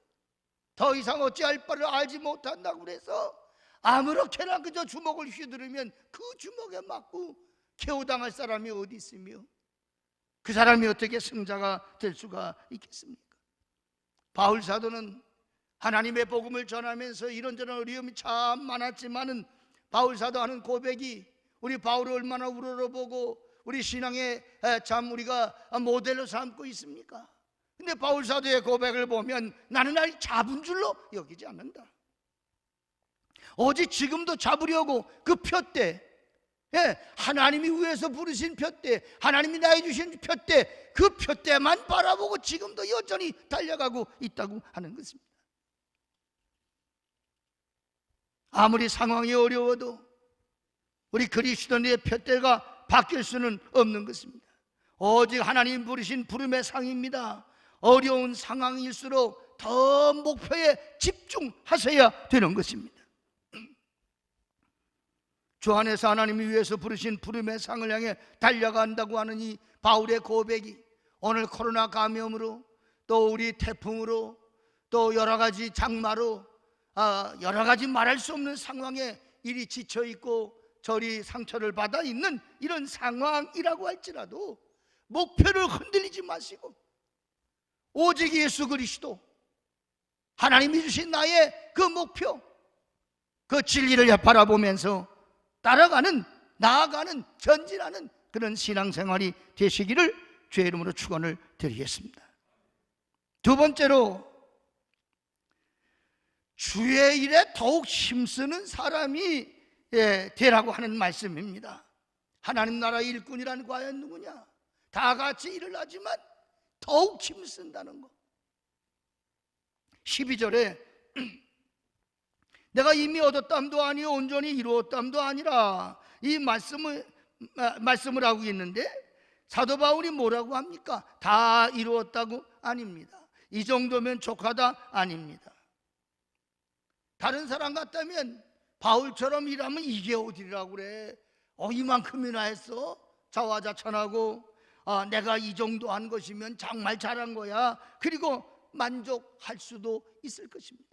더 이상 어찌할 바를 알지 못한다고 그래서 아무렇게나 그저 주먹을 휘두르면 그 주먹에 맞고 KO당할 사람이 어디 있으며 그 사람이 어떻게 승자가 될 수가 있겠습니까? 바울 사도는 하나님의 복음을 전하면서 이런저런 어려움이 참 많았지만은 바울 사도 하는 고백이 우리 바울을 얼마나 우러러보고 우리 신앙에 참 우리가 모델로 삼고 있습니까? 근데 바울 사도의 고백을 보면 나는 아직 잡은 줄로 여기지 않는다. 오직 지금도 잡으려고 그 표대, 하나님이 위에서 부르신 표대, 하나님이 나에 주신 표대, 그 표대만 바라보고 지금도 여전히 달려가고 있다고 하는 것입니다. 아무리 상황이 어려워도 우리 그리스도인의 표대가 바뀔 수는 없는 것입니다. 오직 하나님 부르신 부름의 상입니다. 어려운 상황일수록 더 목표에 집중하셔야 되는 것입니다. 주 안에서 하나님이 위해서 부르신 부름의 상을 향해 달려간다고 하는 이 바울의 고백이 오늘 코로나 감염으로 또 우리 태풍으로 또 여러 가지 장마로 여러 가지 말할 수 없는 상황에 이리 지쳐 있고 저리 상처를 받아 있는 이런 상황이라고 할지라도 목표를 흔들리지 마시고 오직 예수 그리스도 하나님이 주신 나의 그 목표 그 진리를 바라보면서 따라가는 나아가는 전진하는 그런 신앙생활이 되시기를 주의 이름으로 축원을 드리겠습니다. 두 번째로 주의 일에 더욱 힘쓰는 사람이 되라고 하는 말씀입니다. 하나님 나라 일꾼이란 과연 누구냐? 다 같이 일을 하지만 더욱 힘쓴다는 것. 12절에 내가 이미 얻었담도 아니요 온전히 이루었담도 아니라 이 말씀을 하고 있는데 사도 바울이 뭐라고 합니까? 다 이루었다고? 아닙니다. 이 정도면 족하다? 아닙니다. 다른 사람 같다면 바울처럼 일하면 이게 어디라고 그래? 이만큼이나 했어? 자화자찬하고 내가 이 정도 한 것이면 정말 잘한 거야. 그리고 만족할 수도 있을 것입니다.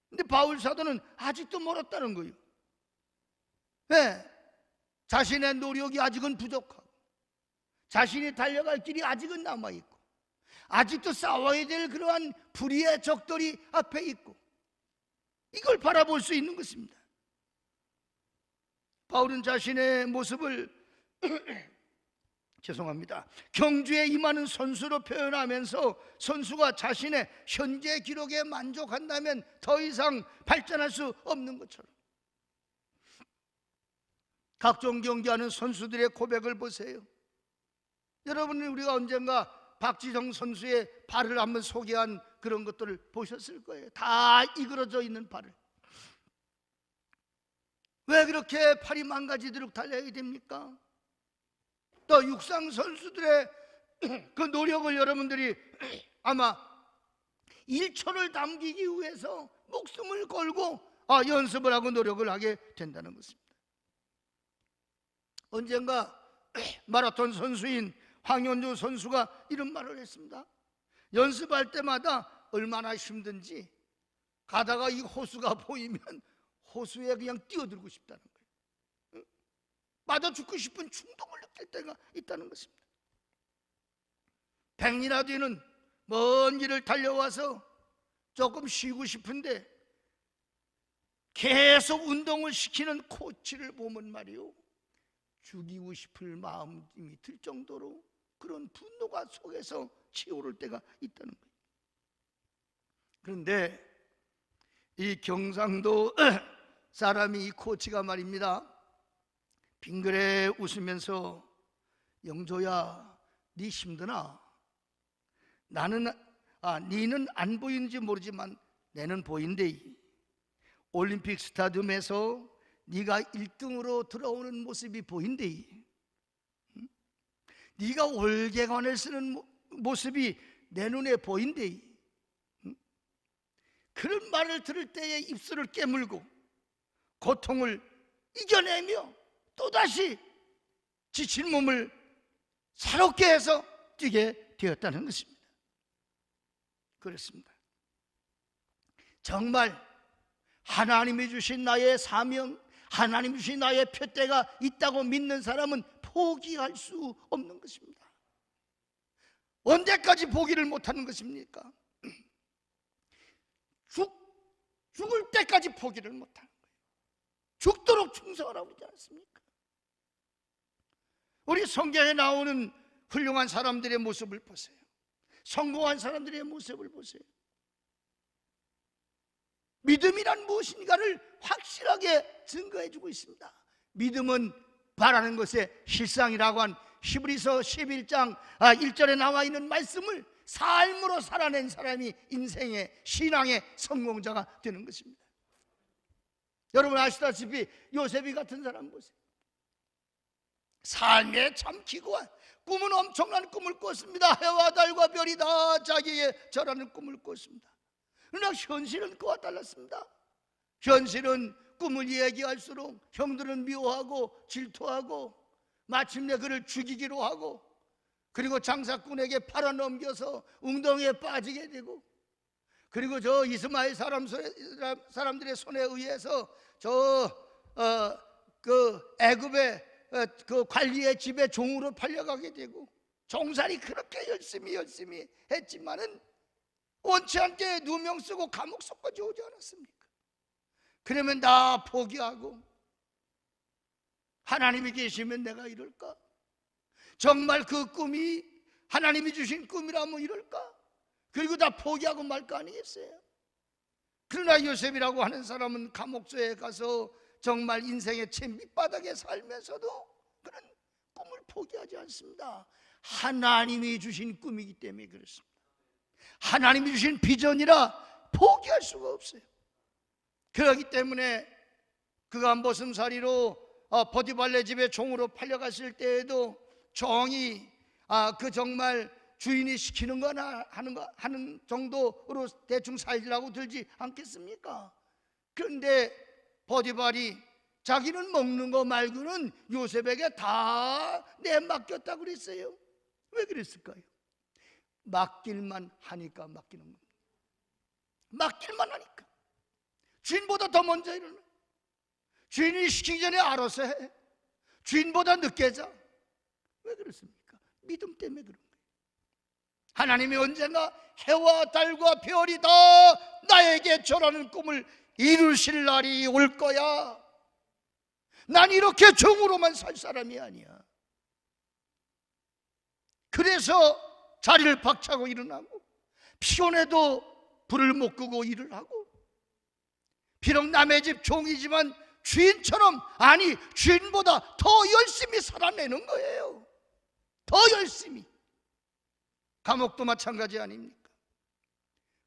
근데 바울 사도는 아직도 멀었다는 거예요. 왜? 자신의 노력이 아직은 부족하고 자신이 달려갈 길이 아직은 남아있고 아직도 싸워야 될 그러한 불의의 적들이 앞에 있고 이걸 바라볼 수 있는 것입니다. 바울은 자신의 모습을 경주에 임하는 선수로 표현하면서 선수가 자신의 현재 기록에 만족한다면 더 이상 발전할 수 없는 것처럼 각종 경기하는 선수들의 고백을 보세요. 여러분 우리가 언젠가 박지성 선수의 발을 한번 소개한 그런 것들을 보셨을 거예요. 다 이그러져 있는 발을. 왜 그렇게 팔이 망가지도록 달려야 됩니까? 또 육상 선수들의 그 노력을 여러분들이 아마 1초를 남기기 위해서 목숨을 걸고 연습을 하고 노력을 하게 된다는 것입니다. 언젠가 마라톤 선수인 황현주 선수가 이런 말을 했습니다. 연습할 때마다 얼마나 힘든지 가다가 이 호수가 보이면 호수에 그냥 뛰어들고 싶다는 거예요. 맞아 죽고 싶은 충동을 느낄 때가 있다는 것입니다. 백리나 뒤는 먼 길을 달려와서 조금 쉬고 싶은데 계속 운동을 시키는 코치를 보면 말이요, 죽이고 싶을 마음이 들 정도로 그런 분노가 속에서 치오를 때가 있다는 거예요. 그런데 이 경상도 사람이, 이 코치가 말입니다, 빙그레 웃으면서 영조야, 네 힘드나? 니는 안 보이는지 모르지만 내는 보인대. 올림픽 스타디움에서 네가 1등으로 들어오는 모습이 보인대. 네가 월계관을 쓰는 모습이 내 눈에 보인대. 그런 말을 들을 때에 입술을 깨물고 고통을 이겨내며 또다시 지친 몸을 새롭게 해서 뛰게 되었다는 것입니다. 그렇습니다. 정말 하나님이 주신 나의 사명, 하나님이 주신 나의 표대가 있다고 믿는 사람은 포기할 수 없는 것입니다. 언제까지 포기를 못하는 것입니까? 죽을 때까지 포기를 못하는 거예요. 죽도록 충성하라고 그러지 않습니까? 우리 성경에 나오는 훌륭한 사람들의 모습을 보세요. 성공한 사람들의 모습을 보세요. 믿음이란 무엇인가를 확실하게 증거해주고 있습니다. 믿음은 바라는 것의 실상이라고 한 히브리서 11장 1절에 나와 있는 말씀을 삶으로 살아낸 사람이 인생의 신앙의 성공자가 되는 것입니다. 여러분 아시다시피 요셉이 같은 사람 보세요. 삶에 참 기구한 꿈은 엄청난 꿈을 꿨습니다. 해와 달과 별이 다 자기의 저라는 꿈을 꿨습니다. 그러나 현실은 그와 달랐습니다. 현실은 꿈을 얘기할수록 형들은 미워하고 질투하고 마침내 그를 죽이기로 하고, 그리고 장사꾼에게 팔아넘겨서 웅덩이에 빠지게 되고, 그리고 저 이스마엘 사람들의 손에 의해서 그 애굽의 그 관리의 집에 종으로 팔려가게 되고, 종살이 그렇게 열심히 했지만은 원치 않게 누명 쓰고 감옥 속까지 오지 않았습니까? 그러면 나 포기하고 하나님이 계시면 내가 이럴까? 정말 그 꿈이 하나님이 주신 꿈이라면 이럴까? 그리고 다 포기하고 말 거 아니겠어요? 그러나 요셉이라고 하는 사람은 감옥소에 가서 정말 인생의 제 밑바닥에 살면서도 그런 꿈을 포기하지 않습니다. 하나님이 주신 꿈이기 때문에 그렇습니다. 하나님이 주신 비전이라 포기할 수가 없어요. 그렇기 때문에 그가 보슴살이로 보디발의 집에 종으로 팔려갔을 때에도 종이 그 정말 주인이 시키는 거나 하는 정도로 대충 살려고 들지 않겠습니까? 그런데 보디발이 자기는 먹는 거 말고는 요셉에게 다 내맡겼다고 그랬어요. 왜 그랬을까요? 맡길만 하니까 맡기는 겁니다. 맡길만 하니까. 주인보다 더 먼저 일어나. 주인이 시키기 전에 알아서 해. 주인보다 늦게 자. 왜 그렇습니까? 믿음 때문에 그런 거예요. 하나님이 언젠가 해와 달과 별이 다 나에게 저라는 꿈을 이루실 날이 올 거야. 난 이렇게 종으로만 살 사람이 아니야. 그래서 자리를 박차고 일어나고, 피곤해도 불을 못 끄고 일을 하고, 비록 남의 집 종이지만 주인처럼, 아니 주인보다 더 열심히 살아내는 거예요. 더 열심히. 감옥도 마찬가지 아닙니까?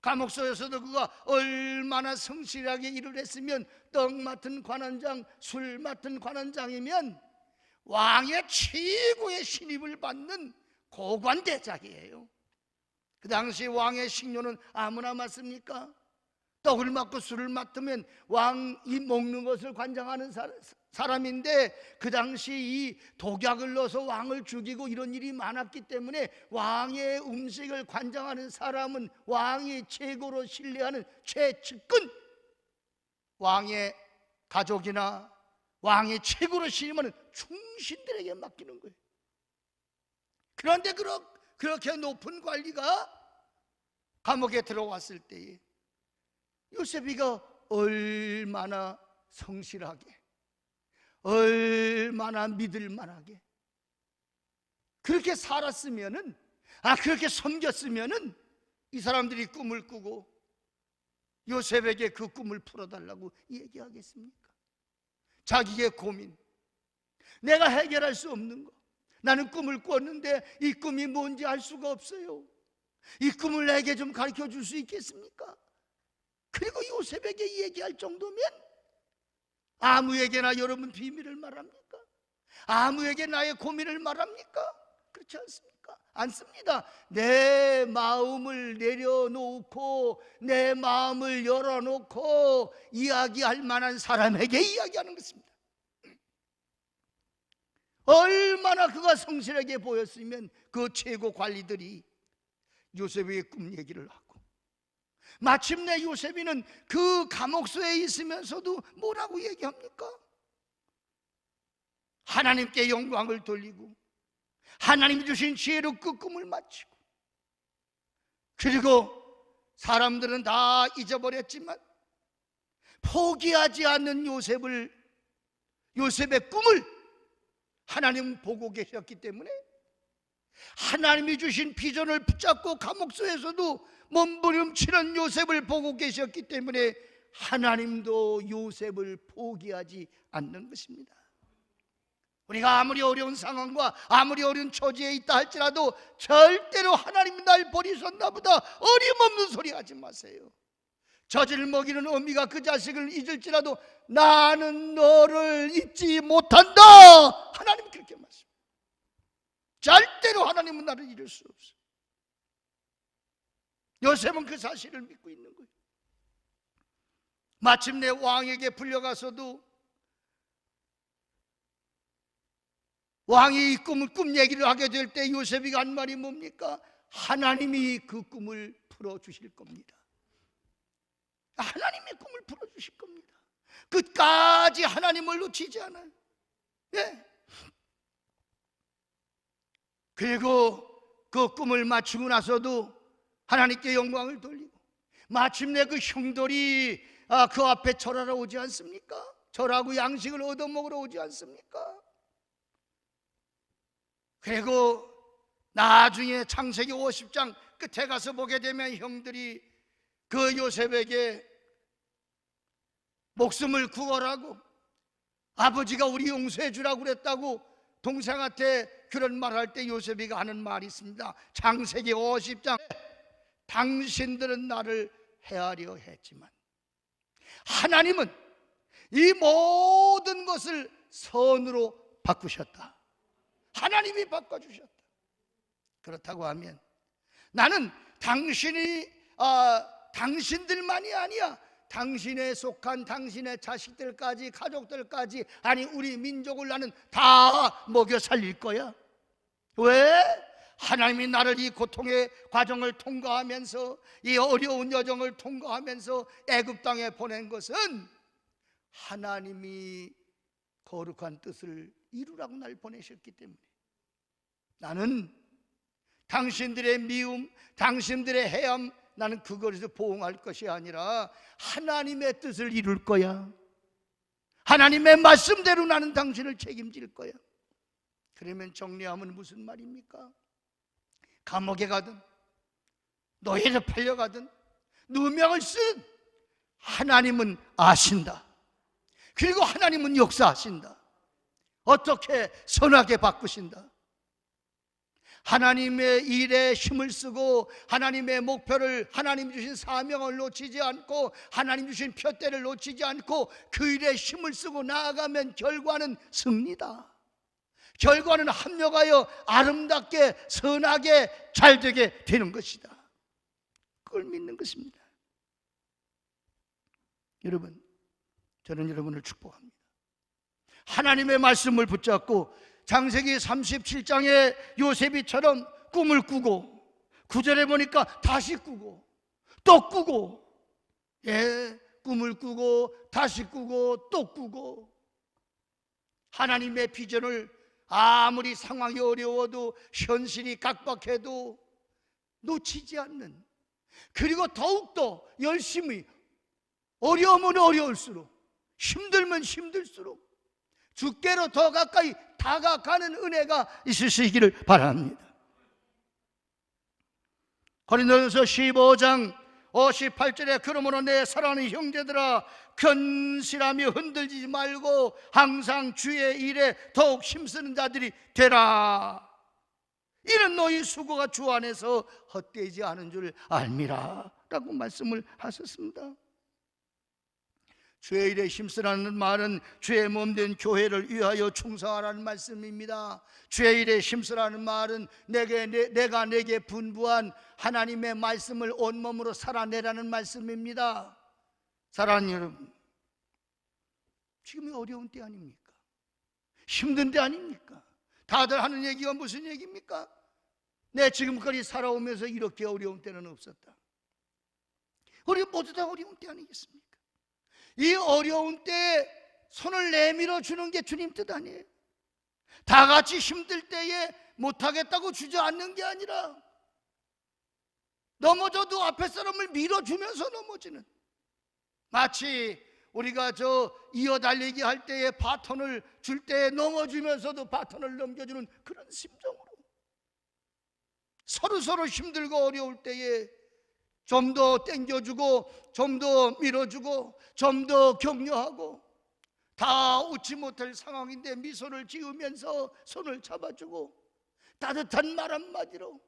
감옥소에서도 그가 얼마나 성실하게 일을 했으면, 떡 맡은 관원장, 술 맡은 관원장이면 왕의 최고의 신입을 받는 고관대작이에요. 그 당시 왕의 식료는 아무나 맞습니까? 떡을 맞고 술을 맡으면 왕이 먹는 것을 관장하는 사람인데 그 당시 이 독약을 넣어서 왕을 죽이고 이런 일이 많았기 때문에 왕의 음식을 관장하는 사람은 왕이 최고로 신뢰하는 최측근, 왕의 가족이나 왕의 최고로 신임하는 충신들에게 맡기는 거예요. 그런데 그렇게 높은 관리가 감옥에 들어왔을 때에 요셉이가 얼마나 성실하게, 얼마나 믿을만하게 그렇게 살았으면은, 그렇게 섬겼으면은 이 사람들이 꿈을 꾸고 요셉에게 그 꿈을 풀어달라고 얘기하겠습니까? 자기의 고민, 내가 해결할 수 없는 거, 나는 꿈을 꿨는데 이 꿈이 뭔지 알 수가 없어요. 이 꿈을 내게 좀 가르쳐 줄 수 있겠습니까? 그리고 요셉에게 얘기할 정도면 아무에게나 여러분 비밀을 말합니까? 아무에게 나의 고민을 말합니까? 그렇지 않습니까? 않습니다. 내 마음을 내려놓고 내 마음을 열어놓고 이야기할 만한 사람에게 이야기하는 것입니다. 얼마나 그가 성실하게 보였으면 그 최고 관리들이 요셉의 꿈 얘기를 하고, 마침내 요셉이는 그 감옥소에 있으면서도 뭐라고 얘기합니까? 하나님께 영광을 돌리고 하나님이 주신 지혜로 그 꿈을 마치고, 그리고 사람들은 다 잊어버렸지만 포기하지 않는 요셉의 꿈을 하나님은 보고 계셨기 때문에 하나님이 주신 비전을 붙잡고 감옥소에서도 몸부림치는 요셉을 보고 계셨기 때문에 하나님도 요셉을 포기하지 않는 것입니다. 우리가 아무리 어려운 상황과 아무리 어려운 처지에 있다 할지라도 절대로 하나님이 날 버리셨나 보다 어림없는 소리 하지 마세요. 젖을 먹이는 어미가 그 자식을 잊을지라도 나는 너를 잊지 못한다. 하나님은 그렇게 말씀합니다. 절대로 하나님은 나를 잃을 수 없어. 요셉은 그 사실을 믿고 있는 거예요. 마침내 왕에게 불려가서도 왕이 이 꿈 얘기를 하게 될 때 요셉이 한 말이 뭡니까? 하나님이 그 꿈을 풀어주실 겁니다. 하나님의 꿈을 풀어주실 겁니다. 끝까지 하나님을 놓치지 않아요. 예. 그리고 그 꿈을 맞추고 나서도 하나님께 영광을 돌리고, 마침내 그 형들이 그 앞에 절하러 오지 않습니까? 절하고 양식을 얻어먹으러 오지 않습니까? 그리고 나중에 창세기 50장 끝에 가서 보게 되면 형들이 그 요셉에게 목숨을 구하라고, 아버지가 우리 용서해 주라고 그랬다고 동생한테 그런 말할 때 요셉이가 하는 말이 있습니다. 창세기 50장, 당신들은 나를 해하려 했지만 하나님은 이 모든 것을 선으로 바꾸셨다. 하나님이 바꿔주셨다. 그렇다고 하면 나는 당신들만이 아니야, 당신에 속한 당신의 자식들까지, 가족들까지, 아니 우리 민족을 나는 다 먹여 살릴 거야. 왜? 하나님이 나를 이 고통의 과정을 통과하면서, 이 어려운 여정을 통과하면서 애굽 땅에 보낸 것은 하나님이 거룩한 뜻을 이루라고 날 보내셨기 때문에 나는 당신들의 미움, 당신들의 해함, 나는 그것에서 보응할 것이 아니라 하나님의 뜻을 이룰 거야. 하나님의 말씀대로 나는 당신을 책임질 거야. 그러면 정리하면 무슨 말입니까? 감옥에 가든 노예로 팔려가든 누명을 쓴 하나님은 아신다. 그리고 하나님은 역사하신다. 어떻게 선하게 바꾸신다. 하나님의 일에 힘을 쓰고 하나님의 목표를, 하나님 주신 사명을 놓치지 않고 하나님 주신 표대를 놓치지 않고 그 일에 힘을 쓰고 나아가면 결과는 승리다. 결과는 합력하여 아름답게 선하게 잘 되게 되는 것이다. 그걸 믿는 것입니다. 여러분, 저는 여러분을 축복합니다. 하나님의 말씀을 붙잡고 창세기 37장의 요셉이처럼 꿈을 꾸고 9절에 보니까 다시 꾸고 또 꾸고, 꿈을 꾸고 다시 꾸고 또 꾸고, 하나님의 비전을 아무리 상황이 어려워도 현실이 각박해도 놓치지 않는, 그리고 더욱더 열심히, 어려우면 어려울수록, 힘들면 힘들수록 주께로 더 가까이 다가가는 은혜가 있으시기를 바랍니다. 고린도전서 15장 58절에 그러므로 내 사랑하는 형제들아 근실하며 흔들리지 말고 항상 주의 일에 더욱 힘쓰는 자들이 되라. 이는 너희 수고가 주 안에서 헛되지 않은 줄 알미라 라고 말씀을 하셨습니다. 주의 일에 힘쓰라는 말은 주의 몸된 교회를 위하여 충성하라는 말씀입니다. 주의 일에 힘쓰라는 말은 내가 내게 분부한 하나님의 말씀을 온몸으로 살아내라는 말씀입니다. 사랑하는 여러분, 지금이 어려운 때 아닙니까? 힘든 때 아닙니까? 다들 하는 얘기가 무슨 얘기입니까? 내 지금까지 살아오면서 이렇게 어려운 때는 없었다. 우리 모두 다 어려운 때 아니겠습니까? 이 어려운 때 손을 내밀어 주는 게 주님 뜻 아니에요. 다 같이 힘들 때에 못하겠다고 주저앉는 게 아니라 넘어져도 앞에 사람을 밀어주면서 넘어지는, 마치 우리가 이어달리기 할 때에 바톤을 줄 때에 넘어지면서도 바톤을 넘겨주는 그런 심정으로 서로 힘들고 어려울 때에 좀 더 땡겨주고 좀 더 밀어주고 좀 더 격려하고, 다 웃지 못할 상황인데 미소를 지으면서 손을 잡아주고 따뜻한 말 한마디로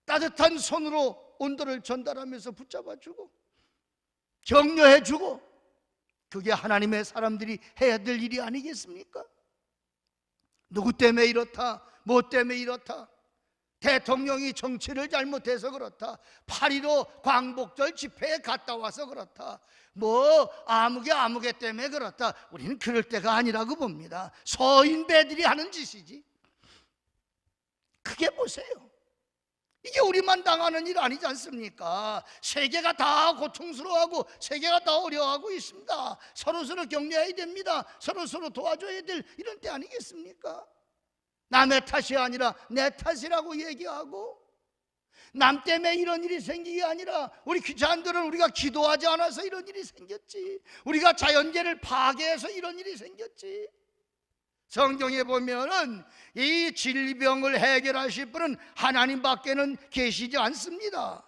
따뜻한 손으로 온도를 전달하면서 붙잡아주고 격려해주고, 그게 하나님의 사람들이 해야 될 일이 아니겠습니까? 누구 때문에 이렇다, 뭐 때문에 이렇다, 대통령이 정치를 잘못해서 그렇다, 8.15 광복절 집회에 갔다 와서 그렇다, 뭐 아무개 때문에 그렇다, 우리는 그럴 때가 아니라고 봅니다. 서인배들이 하는 짓이지. 그게 보세요, 이게 우리만 당하는 일 아니지 않습니까? 세계가 다 고통스러워하고 세계가 다 어려워하고 있습니다. 서로 격려해야 됩니다. 서로 도와줘야 될 이런 때 아니겠습니까? 남의 탓이 아니라 내 탓이라고 얘기하고, 남 때문에 이런 일이 생기게 아니라 우리 귀자들은 우리가 기도하지 않아서 이런 일이 생겼지, 우리가 자연재해를 파괴해서 이런 일이 생겼지. 성경에 보면은 이 질병을 해결하실 분은 하나님밖에는 계시지 않습니다.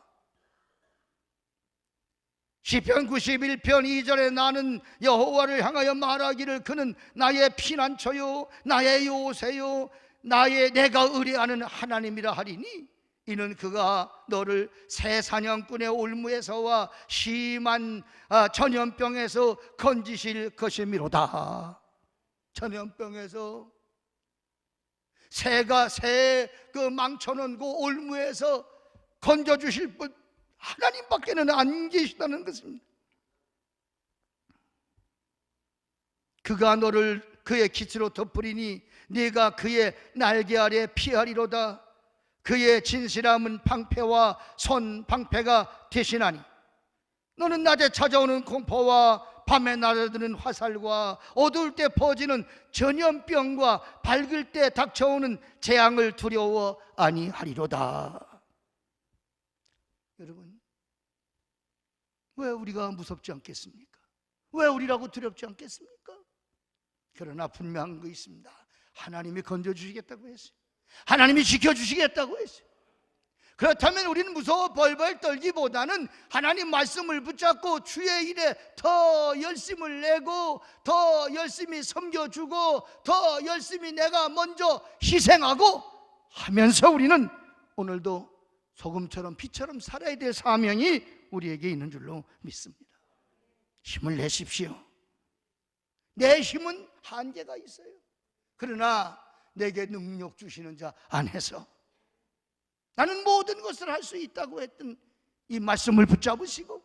시편 91편 2절에 나는 여호와를 향하여 말하기를 그는 나의 피난처요 나의 요새요 내가 의뢰하는 하나님이라 하리니 이는 그가 너를 새 사냥꾼의 올무에서와 심한 전염병에서 건지실 것이미로다. 전염병에서 새가 그 망쳐놓은 그 올무에서 건져주실 분 하나님밖에는 안 계시다는 것입니다. 그가 너를 그의 기치로 덮으리니 네가 그의 날개 아래 피하리로다. 그의 진실함은 방패와 손방패가 대신하니 너는 낮에 찾아오는 공포와 밤에 날아드는 화살과 어두울 때 퍼지는 전염병과 밝을 때 닥쳐오는 재앙을 두려워 아니하리로다. 여러분, 왜 우리가 무섭지 않겠습니까? 왜 우리라고 두렵지 않겠습니까? 그러나 분명한 거 있습니다. 하나님이 건져주시겠다고 했어요. 하나님이 지켜주시겠다고 했어요. 그렇다면 우리는 무서워 벌벌 떨기보다는 하나님 말씀을 붙잡고 주의 일에 더 열심을 내고 더 열심히 섬겨주고 더 열심히 내가 먼저 희생하고 하면서 우리는 오늘도 소금처럼 피처럼 살아야 될 사명이 우리에게 있는 줄로 믿습니다. 힘을 내십시오. 내 힘은 한계가 있어요. 그러나 내게 능력 주시는 자 안에서 나는 모든 것을 할 수 있다고 했던 이 말씀을 붙잡으시고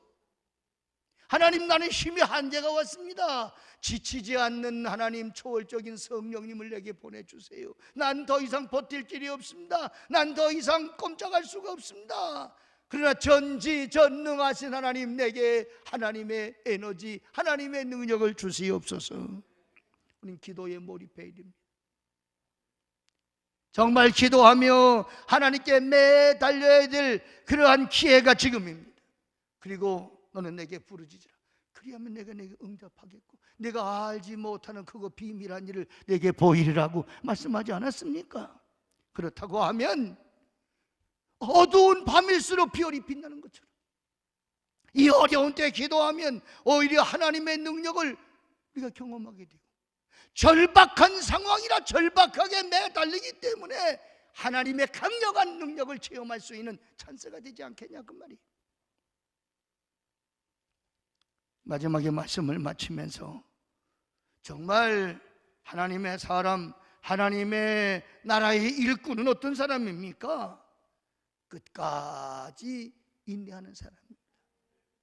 하나님, 나는 힘이 한계가 왔습니다. 지치지 않는 하나님, 초월적인 성령님을 내게 보내주세요. 난 더 이상 버틸 길이 없습니다. 난 더 이상 꼼짝할 수가 없습니다. 그러나 전지전능하신 하나님, 내게 하나님의 에너지, 하나님의 능력을 주시옵소서. 우리는 기도에 몰입해야 됩니다. 정말 기도하며 하나님께 매달려야 될 그러한 기회가 지금입니다. 그리고 너는 내게 부르짖으라. 그리하면 내가 내게 응답하겠고 내가 알지 못하는 그거 비밀한 일을 내게 보이리라고 말씀하지 않았습니까? 그렇다고 하면 어두운 밤일수록 별이 빛나는 것처럼 이 어려운 때 기도하면 오히려 하나님의 능력을 우리가 경험하게 되고, 절박한 상황이라 절박하게 매달리기 때문에 하나님의 강력한 능력을 체험할 수 있는 찬스가 되지 않겠냐 그 말이에요. 마지막에 말씀을 마치면서 정말 하나님의 사람, 하나님의 나라의 일꾼은 어떤 사람입니까? 끝까지 인내하는 사람입니다.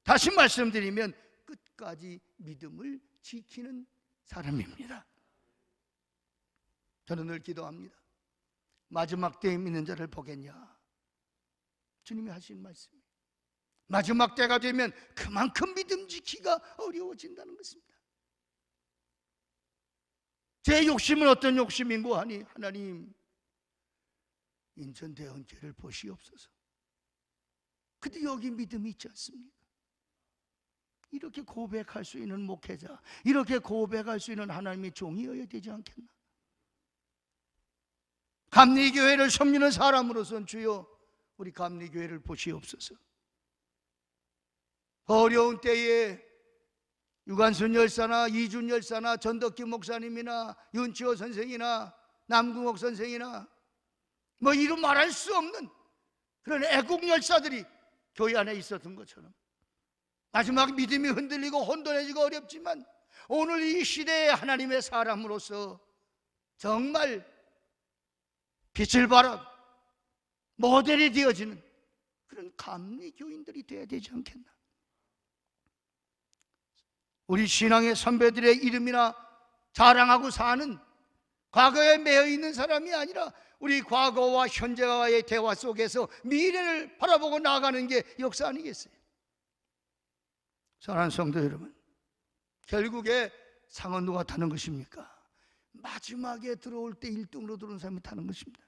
다시 말씀드리면 끝까지 믿음을 지키는 사람입니다. 저는 늘 기도합니다. 마지막 때에 믿는 자를 보겠냐? 주님이 하신 말씀이에요. 마지막 때가 되면 그만큼 믿음 지키기가 어려워진다는 것입니다. 제 욕심은 어떤 욕심인고 하니, 하나님, 인천대원교회를 보시옵소서. 근데 여기 믿음이 있지 않습니까? 이렇게 고백할 수 있는 목회자, 이렇게 고백할 수 있는 하나님의 종이어야 되지 않겠나? 감리교회를 섬기는 사람으로서는 주여 우리 감리교회를 보시옵소서. 어려운 때에 유관순 열사나 이준 열사나 전덕기 목사님이나 윤치호 선생이나 남궁옥 선생이나 뭐 이루 말할 수 없는 그런 애국 열사들이 교회 안에 있었던 것처럼 마지막 믿음이 흔들리고 혼돈해지고 어렵지만 오늘 이 시대의 하나님의 사람으로서 정말 빛을 발하고 모델이 되어지는 그런 감리교인들이 되어야 되지 않겠나? 우리 신앙의 선배들의 이름이나 자랑하고 사는 과거에 매여 있는 사람이 아니라 우리 과거와 현재와의 대화 속에서 미래를 바라보고 나아가는 게 역사 아니겠어요? 사랑하는 성도 여러분, 결국에 상은 누가 타는 것입니까? 마지막에 들어올 때 1등으로 들어온 사람이 타는 것입니다.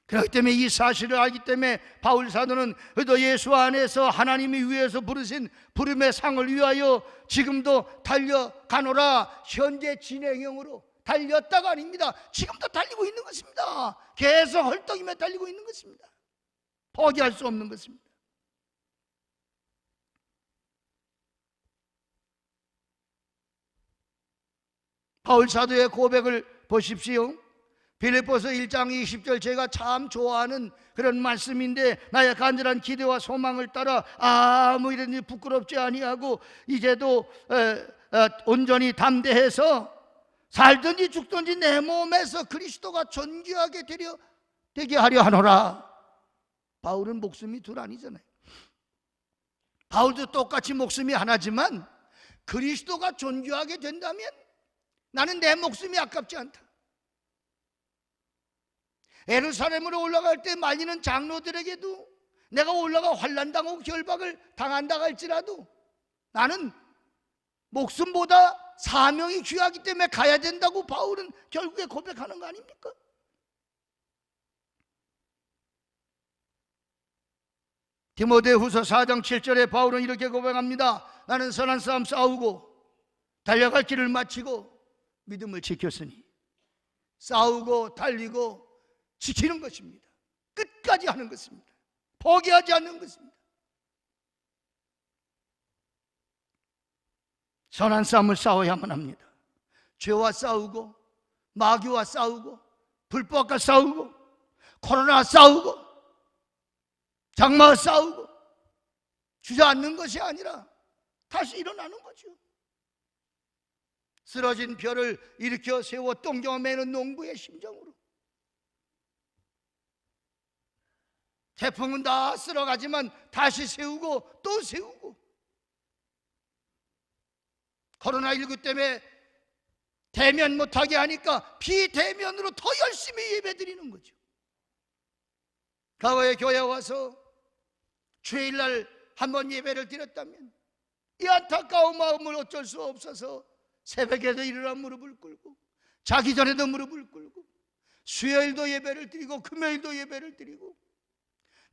그렇기 때문에 이 사실을 알기 때문에 바울 사도는 그래도 예수 안에서 하나님이 위에서 부르신 부름의 상을 위하여 지금도 달려가노라. 현재 진행형으로 달렸다가 아닙니다. 지금도 달리고 있는 것입니다. 계속 헐떡이며 달리고 있는 것입니다. 포기할 수 없는 것입니다. 바울 사도의 고백을 보십시오. 빌립보서 1장 20절, 제가 참 좋아하는 그런 말씀인데, 나의 간절한 기대와 소망을 따라 아무 일든지 부끄럽지 아니하고 이제도 온전히 담대해서 살든지 죽든지 내 몸에서 그리스도가 존귀하게 되게 하려 하노라. 바울은 목숨이 둘 아니잖아요. 바울도 똑같이 목숨이 하나지만 그리스도가 존귀하게 된다면 나는 내 목숨이 아깝지 않다. 예루살렘으로 올라갈 때 말리는 장로들에게도 내가 올라가 환난당하고 결박을 당한다 할지라도 나는 목숨보다 사명이 귀하기 때문에 가야 된다고 바울은 결국에 고백하는 거 아닙니까? 디모데후서 4장 7절에 바울은 이렇게 고백합니다. 나는 선한 싸움 싸우고 달려갈 길을 마치고 믿음을 지켰으니. 싸우고 달리고 지키는 것입니다. 끝까지 하는 것입니다. 포기하지 않는 것입니다. 선한 싸움을 싸워야만 합니다. 죄와 싸우고 마귀와 싸우고 불법과 싸우고 코로나와 싸우고 장마와 싸우고 주저앉는 것이 아니라 다시 일어나는 거죠. 쓰러진 별을 일으켜 세워 똥경매는 농부의 심정으로 태풍은 다 쓸어가지만 다시 세우고 또 세우고, 코로나19 때문에 대면 못하게 하니까 비대면으로 더 열심히 예배드리는 거죠. 과거에 교회 와서 주일날 한번 예배를 드렸다면 이 안타까운 마음을 어쩔 수 없어서 새벽에도 일어나 무릎을 꿇고, 자기 전에도 무릎을 꿇고, 수요일도 예배를 드리고 금요일도 예배를 드리고,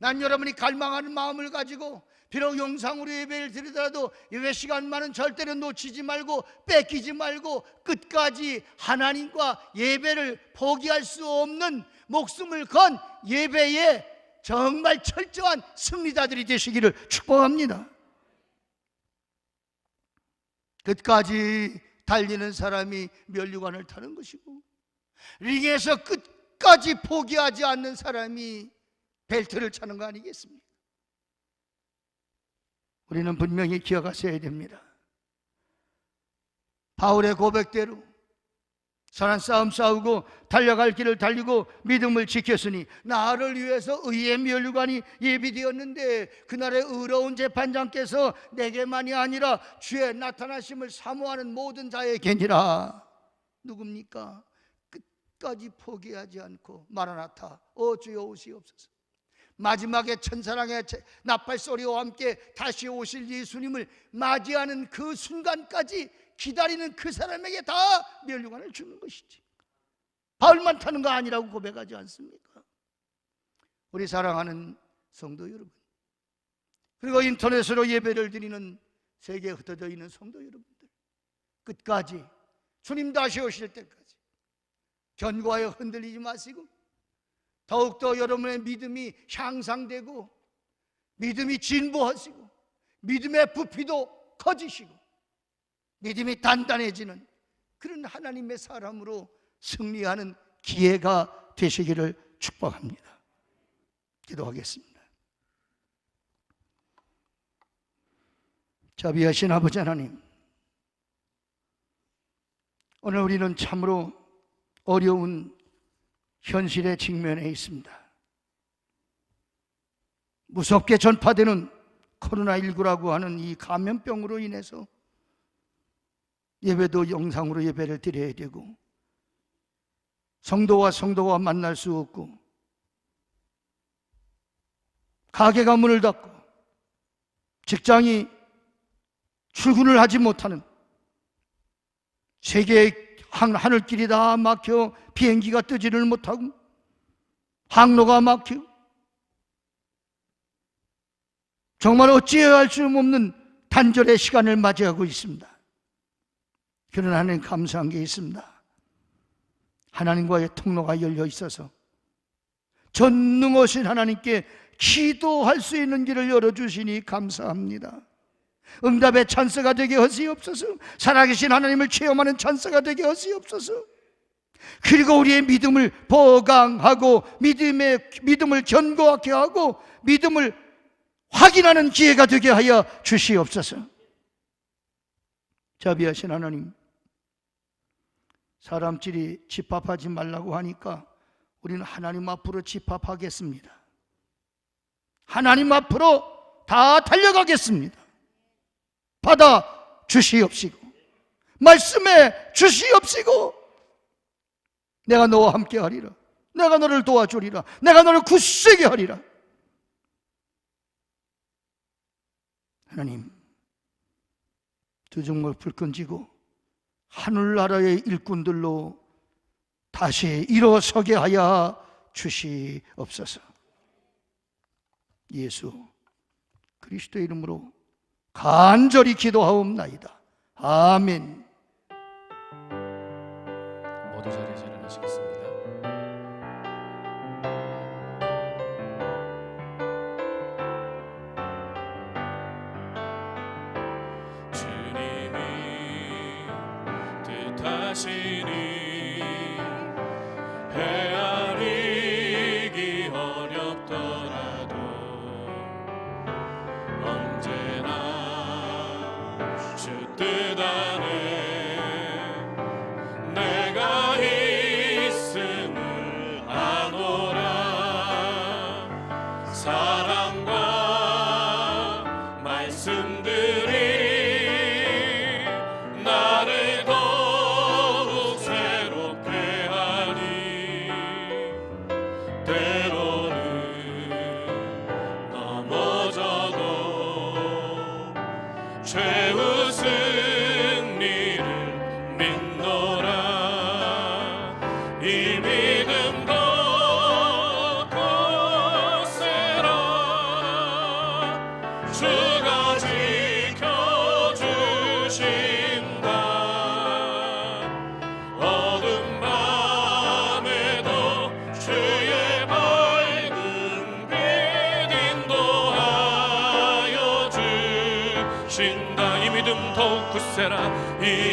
난 여러분이 갈망하는 마음을 가지고 비록 영상으로 예배를 드리더라도 예배 시간만은 절대로 놓치지 말고 뺏기지 말고 끝까지 하나님과 예배를 포기할 수 없는 목숨을 건 예배에 정말 철저한 승리자들이 되시기를 축복합니다. 끝까지 달리는 사람이 면류관을 타는 것이고, 링에서 끝까지 포기하지 않는 사람이 벨트를 차는 거 아니겠습니까? 우리는 분명히 기억하셔야 됩니다. 바울의 고백대로 선한 싸움 싸우고 달려갈 길을 달리고 믿음을 지켰으니 나를 위해서 의의 면류관이 예비되었는데, 그날의 의로운 재판장께서 내게만이 아니라 주의 나타나심을 사모하는 모든 자에게니라. 누굽니까? 끝까지 포기하지 않고 마라나타, 주여 오시옵소서, 마지막에 천사랑의 나팔소리와 함께 다시 오실 예수님을 맞이하는 그 순간까지 기다리는 그 사람에게 다 면류관을 주는 것이지, 바울만 타는 거 아니라고 고백하지 않습니까? 우리 사랑하는 성도 여러분, 그리고 인터넷으로 예배를 드리는 세계에 흩어져 있는 성도 여러분들, 끝까지 주님 다시 오실 때까지 견고하여 흔들리지 마시고, 더욱더 여러분의 믿음이 향상되고 믿음이 진보하시고 믿음의 부피도 커지시고 믿음이 단단해지는 그런 하나님의 사람으로 승리하는 기회가 되시기를 축복합니다. 기도하겠습니다. 자비하신 아버지 하나님, 오늘 우리는 참으로 어려운 현실에 직면해 있습니다. 무섭게 전파되는 코로나19라고 하는 이 감염병으로 인해서 예배도 영상으로 예배를 드려야 되고, 성도와 만날 수 없고, 가게가 문을 닫고 직장이 출근을 하지 못하는, 세계의 하늘길이 다 막혀 비행기가 뜨지를 못하고 항로가 막히고 정말 어찌해야 할 수 없는 단절의 시간을 맞이하고 있습니다. 그러나 하나님 감사한 게 있습니다. 하나님과의 통로가 열려 있어서 전능하신 하나님께 기도할 수 있는 길을 열어주시니 감사합니다. 응답의 찬스가 되게 하시옵소서. 살아계신 하나님을 체험하는 찬스가 되게 하시옵소서. 그리고 우리의 믿음을 보강하고 믿음을 견고하게 하고 믿음을 확인하는 기회가 되게 하여 주시옵소서. 자비하신 하나님, 사람끼리 집합하지 말라고 하니까 우리는 하나님 앞으로 집합하겠습니다. 하나님 앞으로 다 달려가겠습니다. 받아 주시옵시고 말씀해 주시옵시고 내가 너와 함께 하리라. 내가 너를 도와주리라. 내가 너를 굳세게 하리라. 하나님, 두종목 불끈 지고 하늘나라의 일꾼들로 다시 일어서게 하여 주시옵소서. 예수 그리스도의 이름으로 간절히 기도하옵나이다. 아멘. 모두 자리에서 일어나시겠습니다. 주님이 뜻하시니 헤아리기 어렵더라도 언제나 주 뜻 안에 내가 있음을 아노라.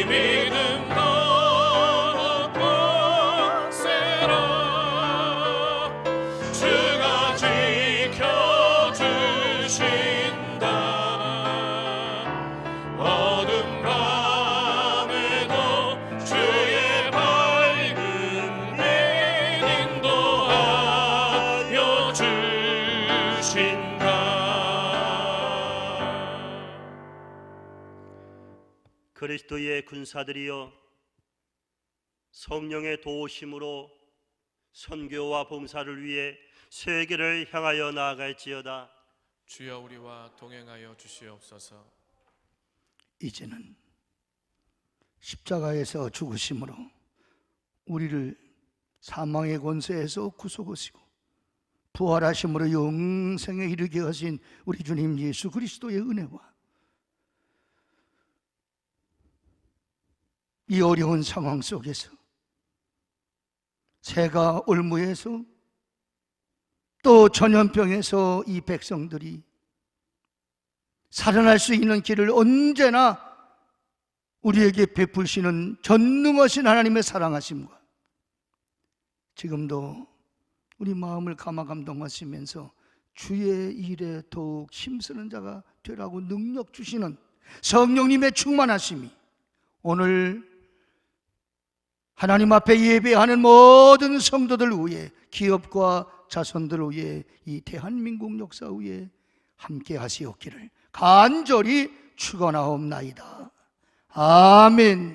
믿음 더 높고 세라 주가 지켜주신다 어둠 밤에도 주의 밝은 빛 인도하여 주신다 그리스도의 군사들이여 성령의 도우심으로 선교와 봉사를 위해 세계를 향하여 나아갈지어다. 주여 우리와 동행하여 주시옵소서. 이제는 십자가에서 죽으심으로 우리를 사망의 권세에서 구속하시고 부활하심으로 영생에 이르게 하신 우리 주님 예수 그리스도의 은혜와 이 어려운 상황 속에서 새가 올무에서 또 전염병에서 이 백성들이 살아날 수 있는 길을 언제나 우리에게 베푸시는 전능하신 하나님의 사랑하심과 지금도 우리 마음을 감화감동하시면서 주의 일에 더욱 힘쓰는 자가 되라고 능력 주시는 성령님의 충만하심이 오늘 하나님 앞에 예배하는 모든 성도들 위해 기업과 자손들 위해 이 대한민국 역사 위에 함께 하시옵기를 간절히 축원하옵나이다. 아멘.